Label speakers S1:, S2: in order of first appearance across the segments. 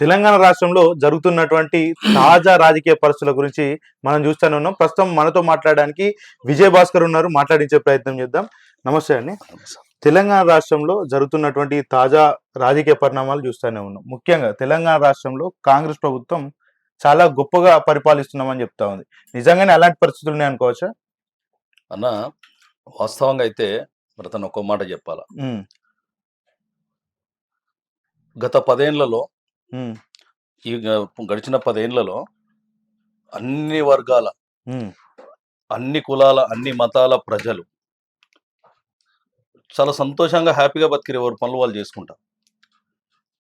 S1: తెలంగాణ రాష్ట్రంలో జరుగుతున్నటువంటి తాజా రాజకీయ పరిస్థితుల గురించి మనం చూస్తూనే ఉన్నాం. ప్రస్తుతం మనతో మాట్లాడడానికి విజయ్ భాస్కర్ ఉన్నారు. మాట్లాడించే ప్రయత్నం చేద్దాం. నమస్తే అండి. తెలంగాణ రాష్ట్రంలో జరుగుతున్నటువంటి తాజా రాజకీయ పరిణామాలు చూస్తూనే ఉన్నాం. ముఖ్యంగా తెలంగాణ రాష్ట్రంలో కాంగ్రెస్ ప్రభుత్వం చాలా గొప్పగా పరిపాలిస్తున్నామని చెప్తా ఉంది. నిజంగానే అలాంటి పరిస్థితులు ఉన్నాయి అనుకోవచ్చా?
S2: అన్న వాస్తవంగా అయితే మరి తను ఒక్క మాట చెప్పాల.
S1: ఉమ్,
S2: గత 10 ఏళ్లలో
S1: ఉమ్,
S2: ఈ గడిచిన 10 ఏళ్లలో అన్ని వర్గాల,
S1: ఉమ్,
S2: అన్ని కులాల, అన్ని మతాల ప్రజలు చాలా సంతోషంగా, హ్యాపీగా బతికిరు. ఎవరి పనులు వాళ్ళు చేసుకుంటారు.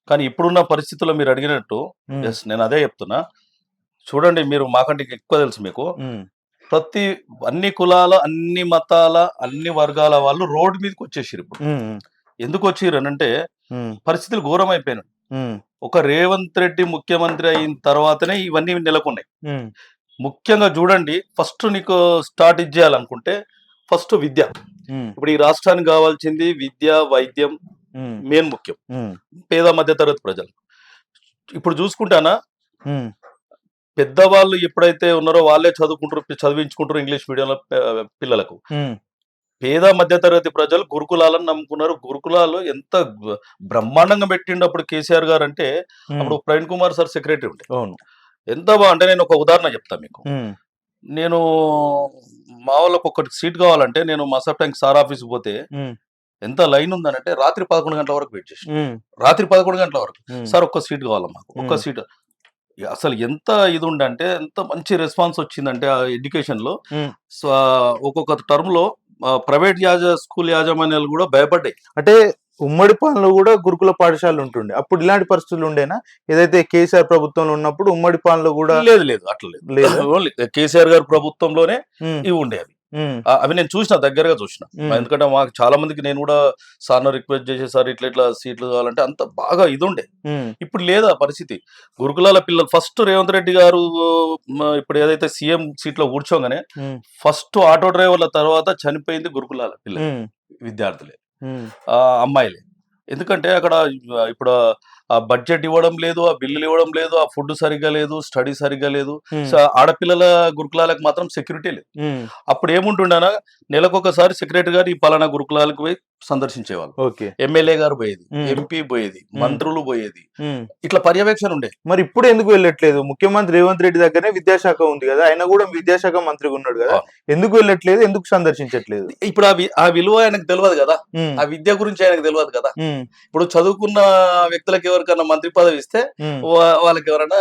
S2: కానీ ఇప్పుడున్న పరిస్థితుల్లో మీరు అడిగినట్టు
S1: ఉమ్,
S2: ఎస్ నేను అదే చెప్తున్నా. చూడండి, మీరు మాకంటే ఎక్కువ తెలుసు మీకు.
S1: ఉమ్,
S2: ప్రతి అన్ని కులాల, అన్ని మతాల, అన్ని వర్గాల వాళ్ళు రోడ్డు మీదకి వచ్చేసారు. ఇప్పుడు
S1: ఉమ్,
S2: ఎందుకు వచ్చిర్రు అంటే
S1: ఉమ్,
S2: పరిస్థితులు ఘోరమైపోయినాయి.
S1: ఉమ్,
S2: ఒక రేవంత్ రెడ్డి ముఖ్యమంత్రి అయిన తర్వాతనే ఇవన్నీ నెలకొన్నాయి.
S1: ఉమ్,
S2: ముఖ్యంగా చూడండి, ఫస్ట్ నీకు స్టార్ట్ ఇచ్చేయాలనుకుంటే ఫస్ట్ విద్య.
S1: ఉమ్,
S2: ఇప్పుడు ఈ రాష్ట్రానికి కావాల్సింది విద్య, వైద్యం
S1: ఉమ్,
S2: మెయిన్ ముఖ్యం.
S1: ఉమ్,
S2: పేద మధ్యతరగతి ప్రజలు ఇప్పుడు చూసుకుంటానా,
S1: ఉమ్,
S2: పెద్దవాళ్ళు ఎప్పుడైతే ఉన్నారో వాళ్ళే చదివించుకుంటారు ఇంగ్లీష్ మీడియంలో పిల్లలకు.
S1: ఉమ్,
S2: పేద మధ్యతరగతి ప్రజలు గురుకులాలను నమ్ముకున్నారు. గురుకులాలు ఎంత బ్రహ్మాండంగా పెట్టిండు అప్పుడు కేసీఆర్ గారు. అంటే
S1: ఉమ్,
S2: అప్పుడు ప్రవీణ్ కుమార్ సార్ సెక్రటరీ ఉండే.
S1: అవును.
S2: ఎంత అంటే నేను ఒక ఉదాహరణ చెప్తాను మీకు.
S1: ఉమ్,
S2: నేను మా వాళ్ళకి ఒకటి సీట్ కావాలంటే నేను మసాబ్ ట్యాంక్ సార్ ఆఫీస్కి పోతే
S1: ఉమ్,
S2: ఎంత లైన్ ఉందనంటే రాత్రి 11 గంటల వరకు వెయిట్ చేసి,
S1: ఉమ్,
S2: రాత్రి 11 గంటల వరకు
S1: ఉమ్,
S2: సార్ ఒక్క సీట్ కావాలి మాకు, ఒక్క
S1: ఉమ్,
S2: సీట్. అసలు ఎంత ఇది ఉండంటే, ఎంత మంచి రెస్పాన్స్ వచ్చిందంటే ఆ ఎడ్యుకేషన్లో.
S1: ఉమ్.
S2: ఒక్కొక్క టర్మ్లో ప్రైవేట్ స్కూల్ యాజమాన్యాలు కూడా భయపడ్డాయి.
S1: అంటే ఉమ్మడి పాలనలో కూడా గురుకుల పాఠశాలలు ఉంటుండే. అప్పుడు ఇలాంటి పరిస్థితులు ఉండేనా? ఏదైతే కేసీఆర్ ప్రభుత్వంలో ఉన్నప్పుడు ఉమ్మడి పాలనలో కూడా
S2: లేదు లేదు అట్లా లేదు.
S1: లేదా?
S2: ఓన్లీ కేసీఆర్ గారి ప్రభుత్వంలోనే
S1: ఉమ్,
S2: ఇవి ఉండేవి.
S1: ఉమ్,
S2: అవి నేను చూసిన, దగ్గరగా చూసిన.
S1: ఉమ్,
S2: ఎందుకంటే మాకు చాలా మందికి నేను కూడా సార్ను రిక్వెస్ట్ చేసే, సార్ ఇట్లా ఇట్లా సీట్లు కావాలంటే అంత బాగా ఇది ఉండే.
S1: ఉమ్,
S2: ఇప్పుడు లేదా పరిస్థితి. గురుకులాల పిల్లలు ఫస్ట్ రేవంత్ రెడ్డి గారు ఇప్పుడు ఏదైతే సీఎం సీట్లో కూర్చోగానే
S1: ఉమ్,
S2: ఫస్ట్ ఆటో డ్రైవర్ల తర్వాత చనిపోయింది గురుకులాల పిల్లలు,
S1: ఉమ్,
S2: విద్యార్థులే,
S1: ఉమ్,
S2: అమ్మాయిలే. ఎందుకంటే అక్కడ ఇప్పుడు ఆ బడ్జెట్ ఇవ్వడం లేదు, ఆ బిల్లులు ఇవ్వడం లేదు, ఆ ఫుడ్ సరిగ్గా లేదు, స్టడీ సరిగ్గా లేదు.
S1: ఉమ్,
S2: సో ఆడపిల్లల గురుకులాలకు మాత్రం సెక్యూరిటీ లేదు.
S1: ఉమ్,
S2: అప్పుడు ఏముంటుండనా, నెలకొకసారి సెక్రటరీ గారు ఈ పలానా గురుకులాలకు పోయి సందర్శించేవాళ్ళు.
S1: ఓకే.
S2: ఎమ్మెల్యే గారు పోయేది,
S1: ఉమ్,
S2: ఎంపీ పోయేది,
S1: ఉమ్,
S2: మంత్రులు పోయేది.
S1: ఉమ్.
S2: ఇట్లా పర్యవేక్షణ ఉండే.
S1: మరి ఇప్పుడు ఎందుకు వెళ్ళట్లేదు? ముఖ్యమంత్రి రేవంత్ రెడ్డి దగ్గరనే విద్యాశాఖ ఉంది కదా, ఆయన కూడా విద్యాశాఖ మంత్రిగా ఉన్నాడు కదా,
S2: అవును.
S1: ఎందుకు వెళ్ళట్లేదు? ఎందుకు సందర్శించట్లేదు?
S2: ఇప్పుడు ఆ విలువ ఆయనకు తెలియదు కదా,
S1: ఉమ్,
S2: ఆ విద్య గురించి ఆయనకు తెలియదు కదా.
S1: ఉమ్,
S2: ఇప్పుడు చదువుకున్న వ్యక్తులకు ఎవరికైనా మంత్రి పదవి ఇస్తే
S1: ఉమ్.
S2: వాళ్ళకి ఎవరైనా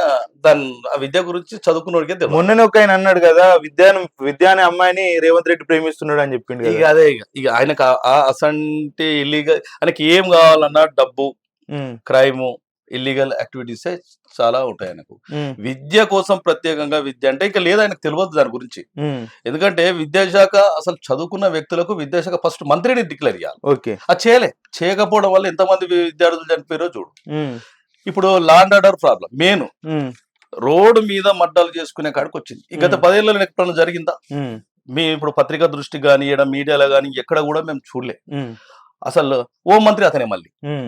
S2: ఆ విద్య గురించి చదువుకున్నోడికే తెలియదు.
S1: మొన్ననే ఒక ఆయన అన్నాడు కదా, విద్య అనే అమ్మాయిని రేవంత్ రెడ్డి ప్రేమిస్తున్నాడు అని చెప్పిండు
S2: ఇక
S1: కదా.
S2: అదే ఇక ఆయనకు అసంటి ఇల్లీగల్, ఆయనకి ఏం కావాలన్నా డబ్బు,
S1: ఉమ్,
S2: క్రైమ్, ఇల్లీగల్ యాక్టివిటీసే చాలా ఉంటాయి ఆయనకు.
S1: ఉమ్,
S2: విద్య కోసం ప్రత్యేకంగా విద్య అంటే ఇక లేదు, ఆయనకు తెలియదు దాని గురించి.
S1: ఉమ్.
S2: ఎందుకంటే విద్యాశాఖ అసలు చదువుకున్న వ్యక్తులకు విద్యాశాఖ ఫస్ట్ మంత్రిని డిక్లేర్ చేయాలి.
S1: ఓకే.
S2: అది చేయకపోవడం వల్ల ఎంతమంది విద్యార్థులు చనిపోయారో చూడు.
S1: ఉమ్,
S2: ఇప్పుడు law and order problem main
S1: um,
S2: road మీద మడ్డలు చేసుకునే కాడికి వచ్చింది. ఈ గత 10 ఏళ్ళలో ఎప్పుడైనా జరిగిందా?
S1: ఉమ్,
S2: ఇప్పుడు పత్రికా దృష్టి కానీ, ఈడ మీడియాలో కానీ ఎక్కడ కూడా మేము చూడలే.
S1: ఉమ్,
S2: అసలు హోం మంత్రి అతనే మళ్ళీ.
S1: ఉమ్,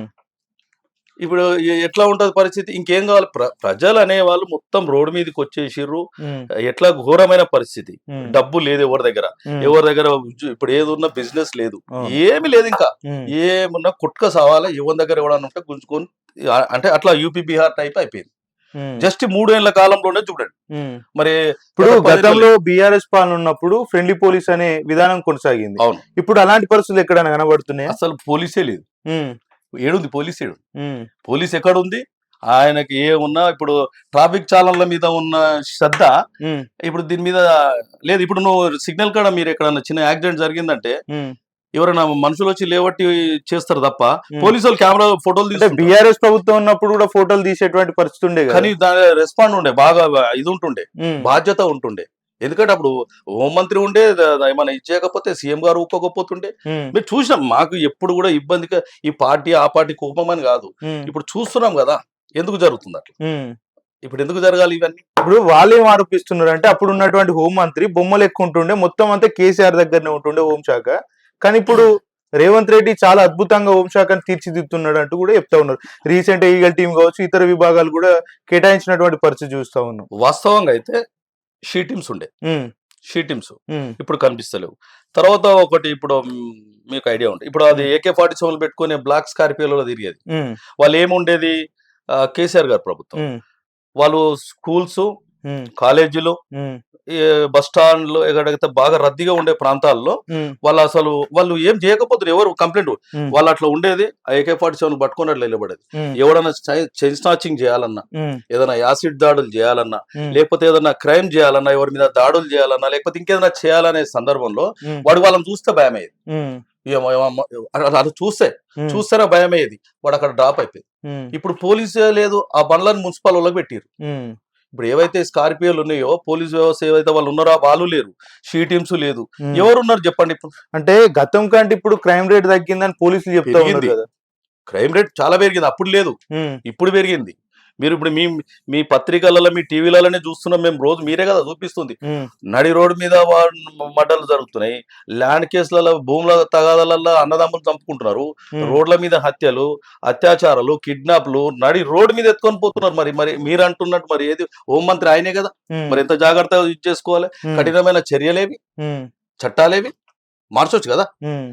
S2: ఇప్పుడు ఎట్లా ఉంటది పరిస్థితి? ఇంకేం కావాలి? ప్రజలు అనేవాళ్ళు మొత్తం రోడ్డు మీదకి వచ్చేసిర్రు.
S1: ఉమ్,
S2: ఎట్లా ఘోరమైన పరిస్థితి.
S1: ఉమ్,
S2: డబ్బు లేదు ఎవరి దగ్గర,
S1: ఉమ్,
S2: ఎవరి దగ్గర ఇప్పుడు ఏదున్నా బిజినెస్ లేదు,
S1: అవును.
S2: ఏమి లేదు. ఇంకా
S1: ఉమ్,
S2: ఏమున్నా కుట్క సావాలా, ఎవరి దగ్గర ఎవడన్నా ఉంటే గుంజుకొని అంటే అట్లా యూపీ బీహార్ టైప్ అయిపోయింది.
S1: ఉమ్,
S2: జస్ట్ 3 ఏళ్ల కాలంలోనే చూడండి.
S1: ఉమ్.
S2: మరి
S1: ఇప్పుడు
S2: గత 10
S1: గతంలో బీఆర్ఎస్ పాలన ఉన్నప్పుడు ఫ్రెండ్లీ పోలీస్ అనే విధానం కొనసాగింది.
S2: అవును,
S1: ఇప్పుడు అలాంటి పరిస్థితులు ఎక్కడైనా కనబడుతున్నాయా?
S2: అసలు పోలీసే లేదు.
S1: ఉమ్,
S2: ఏడుంది పోలీస్? ఏడు
S1: ఉమ్,
S2: పోలీస్ ఎక్కడుంది? ఆయనకి ఏమున్నా ఇప్పుడు ట్రాఫిక్ చాలన్ల మీద ఉన్న శ్రద్ధ
S1: ఉమ్,
S2: ఇప్పుడు దీని మీద లేదు. ఇప్పుడు నువ్వు సిగ్నల్ కాడ మీరు ఎక్కడన్నా చిన్న యాక్సిడెంట్ జరిగిందంటే
S1: ఉమ్.
S2: ఎవరైనా మనుషులు వచ్చి లేవట్టి చేస్తారు తప్ప
S1: ఉమ్.
S2: పోలీసు వాళ్ళు కెమెరా ఫోటోలు
S1: అంటే
S2: తీసుకుంటారు.
S1: బీఆర్ఎస్ ప్రభుత్వం ఉన్నప్పుడు కూడా ఫోటోలు తీసేటువంటి పరిస్థితి ఉండే కదా.
S2: కానీ దాని రెస్పాండ్ ఉండే, బాగా ఇది ఉంటుండే,
S1: ఉమ్,
S2: బాధ్యత ఉంటుండే. ఎందుకంటే అప్పుడు హోంమంత్రి ఉండే, ఏమైనా ఇచ్చేయకపోతే సీఎం గారు ఊపుకోకపోతుండే.
S1: ఉమ్,
S2: మీరు చూసినాం, మాకు ఎప్పుడు కూడా ఇబ్బందిగా ఈ పార్టీ ఆ పార్టీ కోపం అని కాదు.
S1: ఉమ్,
S2: ఇప్పుడు చూస్తున్నాం కదా ఎందుకు జరుగుతుంది అట్లా.
S1: ఉమ్.
S2: ఇప్పుడు ఎందుకు జరగాలి ఇవన్నీ?
S1: ఇప్పుడు వాళ్ళు ఏం ఆరోపిస్తున్నారు అంటే, అప్పుడు ఉన్నటువంటి హోం మంత్రి బొమ్మలు ఎక్కువ ఉంటుండే, మొత్తం అంతా కేసీఆర్ దగ్గరనే ఉంటుండే హోంశాఖ. కానీ ఇప్పుడు రేవంత్ రెడ్డి చాలా అద్భుతంగా హోంశాఖను తీర్చిదిద్దుతున్నాడు అంటూ కూడా చెప్తా ఉన్నారు. రీసెంట్ ఈగల్ టీం కావచ్చు, ఇతర విభాగాలు కూడా కేటాయించినటువంటి పరిస్థితి చూస్తా ఉన్నాం.
S2: వాస్తవంగా అయితే షీ టీమ్స్ ఉండే,
S1: ఉమ్,
S2: షీ టీమ్స్
S1: ఉమ్,
S2: ఇప్పుడు కనిపిస్తలేవు. తర్వాత ఒకటి ఇప్పుడు మీకు ఐడియా ఉంటుంది, ఇప్పుడు అది AK-47 పెట్టుకునే బ్లాక్ స్కార్పియోలో తిరిగేది.
S1: ఉమ్,
S2: వాళ్ళు ఏముండేది, కేసీఆర్ గారు ప్రభుత్వం,
S1: ఉమ్,
S2: వాళ్ళు స్కూల్స్,
S1: ఉమ్,
S2: కాలేజీలు,
S1: ఉమ్,
S2: ఈ బస్ స్టాండ్లు ఎక్కడైతే బాగా రద్దీగా ఉండే ప్రాంతాల్లో
S1: ఉమ్,
S2: వాళ్ళు ఏం చేయకపోతారు, ఎవరు కంప్లైంట్,
S1: ఉమ్,
S2: వాళ్ళు అట్లా ఉండేది. AK-47 పట్టుకుని అట్లా నిలబడేది.
S1: ఉమ్,
S2: ఎవడన్నా చైన్ స్నాచింగ్ చేయాలన్నా,
S1: ఉమ్,
S2: ఏదైనా యాసిడ్ దాడులు చేయాలన్నా,
S1: ఉమ్,
S2: లేకపోతే ఏదైనా క్రైమ్ చేయాలన్నా, ఎవరి మీద దాడులు చేయాలన్నా, లేకపోతే ఇంకేదైనా చేయాలనే సందర్భంలో
S1: ఉమ్,
S2: వాడు వాళ్ళని చూస్తే భయమయ్యేది.
S1: ఉమ్,
S2: అది చూస్తేనే భయమయ్యేది, వాడు అక్కడ డ్రాప్ అయిపోయింది.
S1: ఉమ్,
S2: ఇప్పుడు పోలీసే లేదు, ఆ బండ్లను మున్సిపల్ వాళ్ళకి పెట్టారు.
S1: ఉమ్,
S2: ఇప్పుడు ఏవైతే స్కార్పియోలు ఉన్నాయో, పోలీస్ వ్యవస్థ ఏవైతే వాళ్ళు ఉన్నారో వాళ్ళు లేరు, షీ టీమ్స్ లేదు,
S1: ఉమ్.
S2: ఎవరున్నారు చెప్పండి. ఇప్పుడు
S1: అంటే గతం కంటే ఇప్పుడు క్రైమ్ రేట్ తగ్గిందని పోలీసులు చెప్తా ఉన్నారు
S2: పెరిగింది,
S1: కదా.
S2: క్రైమ్ రేట్ చాలా పెరిగింది. అప్పుడు లేదు,
S1: ఉమ్,
S2: ఇప్పుడు పెరిగింది. మీరు ఇప్పుడు మీ పత్రికలలో, మీ టీవీలలోనే చూస్తున్నాం మేము రోజు, మీరే కదా చూపిస్తుంది.
S1: ఉమ్,
S2: నడి రోడ్డు మీద మర్డర్లు జరుగుతున్నాయి, ల్యాండ్ కేసులలో, భూముల తగాదాలలో అన్నదమ్ములు చంపుకుంటున్నారు,
S1: ఉమ్,
S2: రోడ్ల మీద హత్యలు, అత్యాచారాలు, కిడ్నాప్లు నడి రోడ్డు మీద ఎత్తుకొని పోతున్నారు. మరి మీరు అంటున్నట్టు మరి ఏది హోంమంత్రి ఆయనే కదా,
S1: ఉమ్,
S2: మరి ఎంత జాగ్రత్తగా ఇది చేసుకోవాలి.
S1: ఉమ్,
S2: కఠినమైన చర్యలేవి,
S1: ఉమ్,
S2: చట్టాలేవి మార్చొచ్చు కదా.
S1: ఉమ్,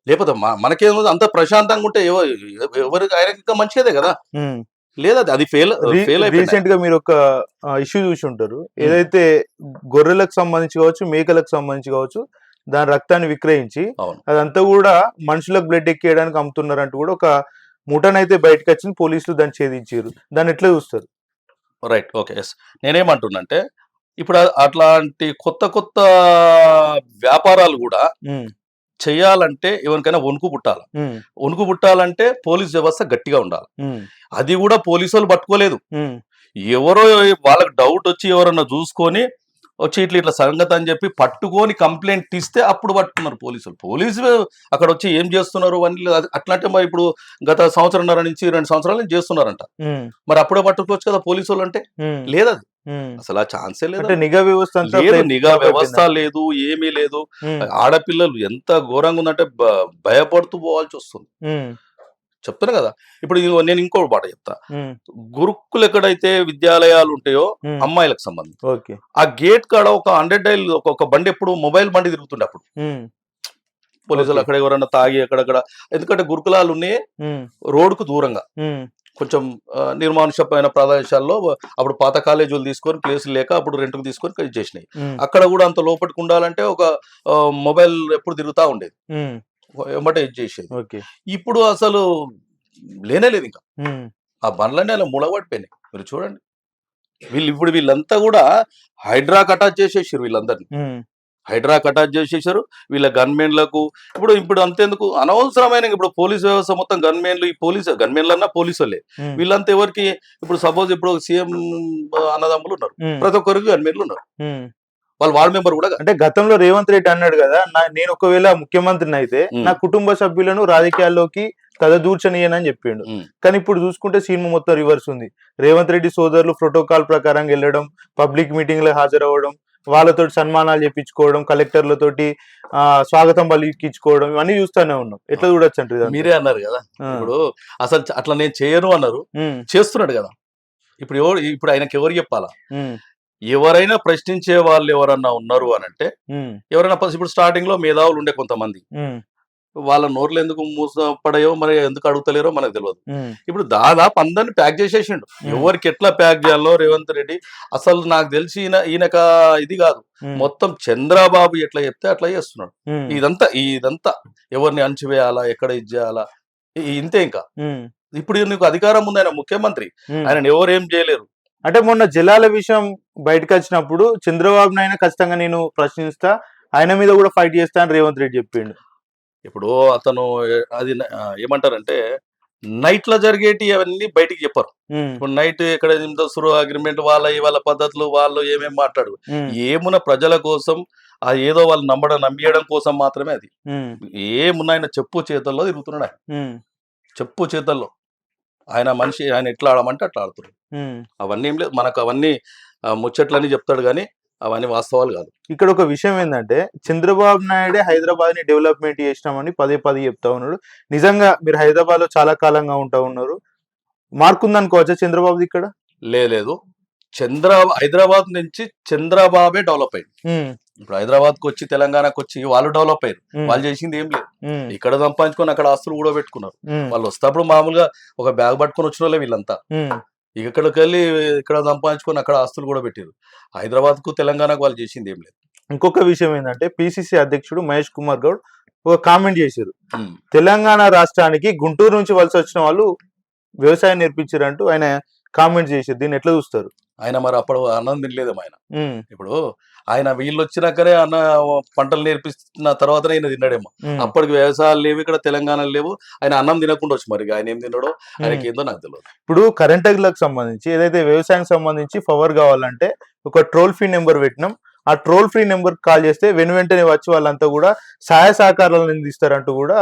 S2: లేకపోతే మనకేమో అంత ప్రశాంతంగా ఉంటే ఎవరికి ఆయనకి ఇంకా మంచిదే కదా.
S1: ఉమ్.
S2: లేదా అది ఫెయిల్ అయిపోయింది.
S1: రీసెంట్ గా మీరు ఒక ఇష్యూ చూసి ఉంటారు, ఏదైతే గొర్రెలకు సంబంధించి కావచ్చు, మేకలకు సంబంధించి కావచ్చు, దాని రక్తాన్ని విక్రయించి
S2: అవును,
S1: అదంతా కూడా మనుషులకు బ్లడ్ ఎక్కేయడానికి అమ్ముతున్నారంటూ కూడా ఒక ముఠానైతే బయటకు వచ్చింది, పోలీసులు దాన్ని ఛేదించారు. దాన్ని ఎట్లా చూస్తారు?
S2: Right, okay, yes. నేనేమంటున్నంటే ఇప్పుడు అట్లాంటి కొత్త కొత్త వ్యాపారాలు కూడా
S1: ఉమ్,
S2: చేయాలంటే ఎవరికైనా వణుకు పుట్టాలి.
S1: ఉమ్,
S2: వణుకు పుట్టాలంటే పోలీస్ వ్యవస్థ గట్టిగా ఉండాలి.
S1: ఉమ్,
S2: అది కూడా పోలీసు వాళ్ళు పట్టుకోలేదు,
S1: ఉమ్,
S2: ఎవరో వాళ్ళకి డౌట్ వచ్చి ఎవరన్నా చూసుకొని వచ్చి ఇట్లా సంగతి అని చెప్పి పట్టుకొని కంప్లైంట్ ఇస్తే అప్పుడు పట్టుకున్నారు పోలీసులు అక్కడ వచ్చి ఏం చేస్తున్నారు అని. అట్లాంటి మరి ఇప్పుడు గత సంవత్సరంన్నర నుంచి 2 సంవత్సరాల నుంచి చేస్తున్నారంట,
S1: ఉమ్,
S2: మరి అప్పుడే పట్టుకోవచ్చు కదా పోలీసు వాళ్ళు అంటే.
S1: ఉమ్,
S2: లేదు, అది
S1: ఉమ్.
S2: అసలు ఆ ఛాన్సే లేదు.
S1: అంటే నిఘా వ్యవస్థ అంతా
S2: లేదు,
S1: ఫ్లాప్
S2: నిఘా వ్యవస్థ
S1: అయిపోయిందా?
S2: లేదు, ఏమీ లేదు.
S1: ఉమ్,
S2: ఆడపిల్లలు ఎంత ఘోరంగా ఉందంటే భయపడుతూ పోవాల్సి వస్తుంది.
S1: ఉమ్,
S2: చెప్తాను కదా. ఇప్పుడు నేను ఇంకో మాట చెప్తా.
S1: ఉమ్,
S2: గురుకులు ఎక్కడైతే విద్యాలయాలు ఉంటాయో
S1: ఉమ్.
S2: అమ్మాయిలకు సంబంధించి,
S1: ఓకే.
S2: ఆ గేట్ కాడ ఒక 100 డైల్ ఒక బండి, ఎప్పుడు మొబైల్ బండి తిరుగుతుండే అప్పుడు
S1: ఉమ్,
S2: పోలీసులు
S1: ఓకే.
S2: అక్కడ ఎవరన్నా తాగి అక్కడక్కడ. ఎందుకంటే గురుకులాలు ఉన్నాయి
S1: ఉమ్,
S2: రోడ్డుకు దూరంగా,
S1: ఉమ్,
S2: కొంచెం నిర్మానుషమైన ప్రదేశాల్లో. అప్పుడు పాత కాలేజీలు తీసుకొని ప్లేసులు లేక అప్పుడు రెంట్కు తీసుకొని ఇది చేసినాయి.
S1: ఉమ్,
S2: అక్కడ కూడా అంత లోపలికి ఉండాలంటే ఒక మొబైల్ ఎప్పుడు తిరుగుతూ ఉండేది,
S1: ఉమ్,
S2: వెంబటే ఇది చేసేది.
S1: ఓకే.
S2: ఇప్పుడు అసలు లేనే లేదు ఇంకా.
S1: ఉమ్,
S2: ఆ బండ్లన్నీ అలా ములగబడిపోయినాయి. మీరు చూడండి, వీళ్ళంతా కూడా హైడ్రాకి అటాచ్ చేసేసారు వీళ్ళందరినీ.
S1: ఉమ్,
S2: హైడ్రాకి అటాచ్ చేసేసారు వీళ్ళ గన్మెన్లకు. ఇప్పుడు అంతేందుకు అనవసరమైన, ఇప్పుడు పోలీస్ వ్యవస్థ మొత్తం గన్మెన్లు, ఈ గన్మెన్లన్నా పోలీసులే.
S1: ఉమ్,
S2: వీళ్ళంతా ఎవరికి, ఇప్పుడు సపోజ్ ఇప్పుడు సీఎం అన్నదమ్ములు ఉన్నారు,
S1: ఉమ్,
S2: ప్రతి ఒక్కరికి గన్మెన్లు ఉన్నారు,
S1: ఉమ్.
S2: వాళ్ళు వార్డ్ మెంబర్ కూడా కాదు.
S1: అంటే గతంలో రేవంత్ రెడ్డి అన్నాడు కదా, నేను ఒకవేళ ముఖ్యమంత్రిని అయితే
S2: ఉమ్.
S1: నా కుటుంబ సభ్యులను రాజకీయాల్లోకి తలదూర్చనీయనని చెప్పిండు.
S2: ఉమ్.
S1: కానీ ఇప్పుడు చూసుకుంటే సినిమా మొత్తం రివర్స్ ఉంది. రేవంత్ రెడ్డి సోదరులు ప్రోటోకాల్ ప్రకారం వెళ్ళడం, పబ్లిక్ మీటింగ్ లో హాజరవ్వడం, వాళ్ళతో సన్మానాలు చేపించుకోవడం, కలెక్టర్లతోటి స్వాగతం పలికించుకోవడం, ఇవన్నీ చూస్తూనే ఉన్నాం. ఎట్లా చూడొచ్చు అంటే
S2: మీరే అన్నారు కదా, ఇప్పుడు అసలు అట్లా నేను చేయను అన్నారు, చేస్తున్నాడు కదా. ఇప్పుడు ఆయనకి ఎవరు చెప్పాలా? ఎవరైనా ప్రశ్నించే వాళ్ళు ఎవరన్నా ఉన్నారు అని అంటే, ఎవరైనా ఇప్పుడు స్టార్టింగ్ లో మేధావులు ఉండే కొంతమంది, వాళ్ళ నోర్లు ఎందుకు మూసపడాయో మరి ఎందుకు అడుగుతలేరో మనకు తెలియదు. ఇప్పుడు దాదాపు అందరిని ప్యాక్ చేసేసిండు. ఎవరికి ఎట్లా ప్యాక్ చేయాలో రేవంత్ రెడ్డి అసలు నాకు తెలిసి ఈయనక ఇది కాదు, మొత్తం చంద్రబాబు ఎట్లా చెప్తే అట్లా చేస్తున్నాడు. ఇదంతా ఎవరిని అణచివేయాలా, ఎక్కడ ఇది చేయాలా, ఇంతే. ఇంకా ఇప్పుడు నీకు అధికారం ఉంది, ఆయన ముఖ్యమంత్రి, ఆయన ఎవరేం చేయలేరు.
S1: అంటే మొన్న జలాల విషయం బయటకు వచ్చినప్పుడు చంద్రబాబు నాయుడు ఖచ్చితంగా నేను ప్రశ్నిస్తా, ఆయన మీద కూడా ఫైట్ చేస్తా అని రేవంత్ రెడ్డి చెప్పిండు.
S2: ఇప్పుడు అతను అది ఏమంటారంటే నైట్ లో జరిగేటి అవన్నీ బయటికి చెప్పరు. ఇప్పుడు నైట్ ఎక్కడ సురు అగ్రిమెంట్, వాళ్ళ పద్ధతులు, వాళ్ళు ఏమేమి మాట్లాడు, ఏమున్న ప్రజల కోసం, అది ఏదో వాళ్ళు నమ్మియడం కోసం మాత్రమే. అది ఏమున్నా ఆయన చెప్పు చేతల్లో తిరుగుతున్నాడు. ఆయన చెప్పు చేతల్లో ఆయన మనిషి, ఆయన ఎట్లా ఆడమంటే అట్లా ఆడుతున్నాడు. అవన్నీ ఏం లేదు, మనకు అవన్నీ ముచ్చట్లని చెప్తాడు కానీ అవన్నీ వాస్తవాలు కాదు.
S1: ఇక్కడ ఒక విషయం ఏంటంటే చంద్రబాబు నాయుడే హైదరాబాద్ ని డెవలప్మెంట్ చేసినామని పదే పదే చెప్తా ఉన్నాడు. నిజంగా మీరు హైదరాబాద్ లో చాలా కాలంగా ఉంటా ఉన్నారు, మార్కు ఉందనుకోవచ్చా చంద్రబాబుది ఇక్కడ?
S2: లేదు, హైదరాబాద్ నుంచి చంద్రబాబే డెవలప్ అయింది. ఇప్పుడు హైదరాబాద్ కు వచ్చి తెలంగాణకు వచ్చి వాళ్ళు డెవలప్ అయ్యారు. వాళ్ళు చేసింది ఏం లేదు. ఇక్కడ సంపాదించుకొని అక్కడ ఆస్తులు కూడా పెట్టుకున్నారు. వాళ్ళు వస్తేప్పుడు మామూలుగా ఒక బ్యాగ్ పట్టుకొని వచ్చిన వాళ్ళే వీళ్ళంతా. ఇక్కడికి వెళ్ళి ఇక్కడ సంపాదించుకొని అక్కడ ఆస్తులు కూడా పెట్టారు. హైదరాబాద్ కు తెలంగాణకు వాళ్ళు చేసింది ఏం లేదు.
S1: ఇంకొక విషయం ఏంటంటే పిసిసి అధ్యక్షుడు మహేష్ కుమార్ గౌడ్ ఒక కామెంట్ చేశారు, తెలంగాణ రాష్ట్రానికి గుంటూరు నుంచి వలస వచ్చిన వాళ్ళు వ్యవసాయం నేర్పించారంటూ ఆయన కామెంట్ చేశారు. దీన్ని ఎట్లా చూస్తారు?
S2: ఆయన మరి అప్పుడు అన్నం తినలేదేమో ఆయన. ఇప్పుడు ఆయన వీళ్ళు వచ్చినాకనే అన్న పంటలు నేర్పిస్తున్న తర్వాతనే ఆయన తిన్నాడేమో. అప్పటికి వ్యవసాయాలు లేవు, ఇక్కడ తెలంగాణలో లేవు. ఆయన అన్నం తినకుండా వచ్చి మరి ఆయన ఏం తిన్నాడో ఆయనకి ఏందో నాకు తెలియదు.
S1: ఇప్పుడు కరెంట్లకు సంబంధించి ఏదైతే వ్యవసాయం సంబంధించి పవర్ కావాలంటే ఒక టోల్ ఫ్రీ నెంబర్ పెట్టినాం. ఆ టోల్ ఫ్రీ నెంబర్ కాల్ చేస్తే వెంటనే వచ్చి వాళ్ళంతా కూడా సహాయ సహకారాలను అందిస్తారంటూ కూడా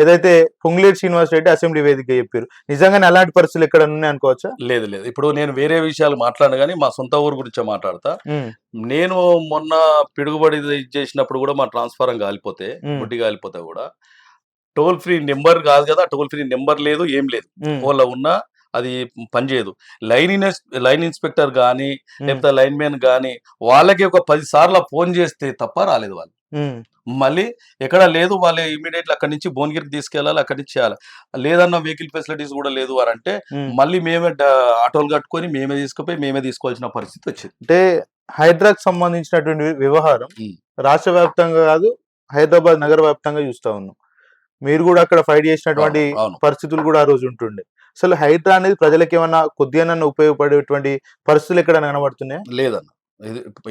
S1: ఏదైతే పొంగులేటి శ్రీనివాస్ రెడ్డి అసెంబ్లీ వేదిక చెప్పారు. నిజంగానే అలాంటి పరిస్థితులు ఎక్కడ ఉన్నాయి అనుకోవచ్చా?
S2: లేదు. ఇప్పుడు నేను వేరే విషయాలు మాట్లాడను కానీ మా సొంత ఊరు గురించి మాట్లాడతా. నేను మొన్న పిడుగుబడి చేసినప్పుడు కూడా మా ట్రాన్స్ఫారం కాలిపోతే, గుడ్డి కాలిపోతే కూడా టోల్ ఫ్రీ నెంబర్ కాదు కదా, టోల్ ఫ్రీ నెంబర్ లేదు, ఏం లేదు. ఫోన్లో ఉన్నా అది పనిచేయదు. లైన్ ఇన్స్పెక్టర్ కానీ లేకపోతే లైన్ మ్యాన్ కానీ వాళ్ళకి ఒక 10 సార్లు ఫోన్ చేస్తే తప్ప రాలేదు వాళ్ళు. మళ్ళీ ఎక్కడ లేదు, వాళ్ళు ఇమీడియట్లీ అక్కడి నుంచి భువనగిరికి తీసుకెళ్ళాలి, అక్కడి నుంచి చేయాలి. లేదన్న వెహికల్ ఫెసిలిటీస్ కూడా లేదు అని అంటే మళ్ళీ మేమే ఆటోలు కట్టుకొని మేమే తీసుకుపోయి మేమే తీసుకోవాల్సిన పరిస్థితి వచ్చింది.
S1: అంటే హైడ్రాకి సంబంధించినటువంటి వ్యవహారం రాష్ట్ర వ్యాప్తంగా కాదు, హైదరాబాద్ నగర వ్యాప్తంగా చూస్తా ఉన్నాం. మీరు కూడా అక్కడ ఫైట్ చేసినటువంటి పరిస్థితులు కూడా ఆ రోజు ఉంటుండే. అసలు హైడ్రా అనేది ప్రజలకు ఏమన్నా కొద్దిగా ఉపయోగపడేటువంటి పరిస్థితులు ఎక్కడ కనబడుతున్నాయి?
S2: లేదన్న,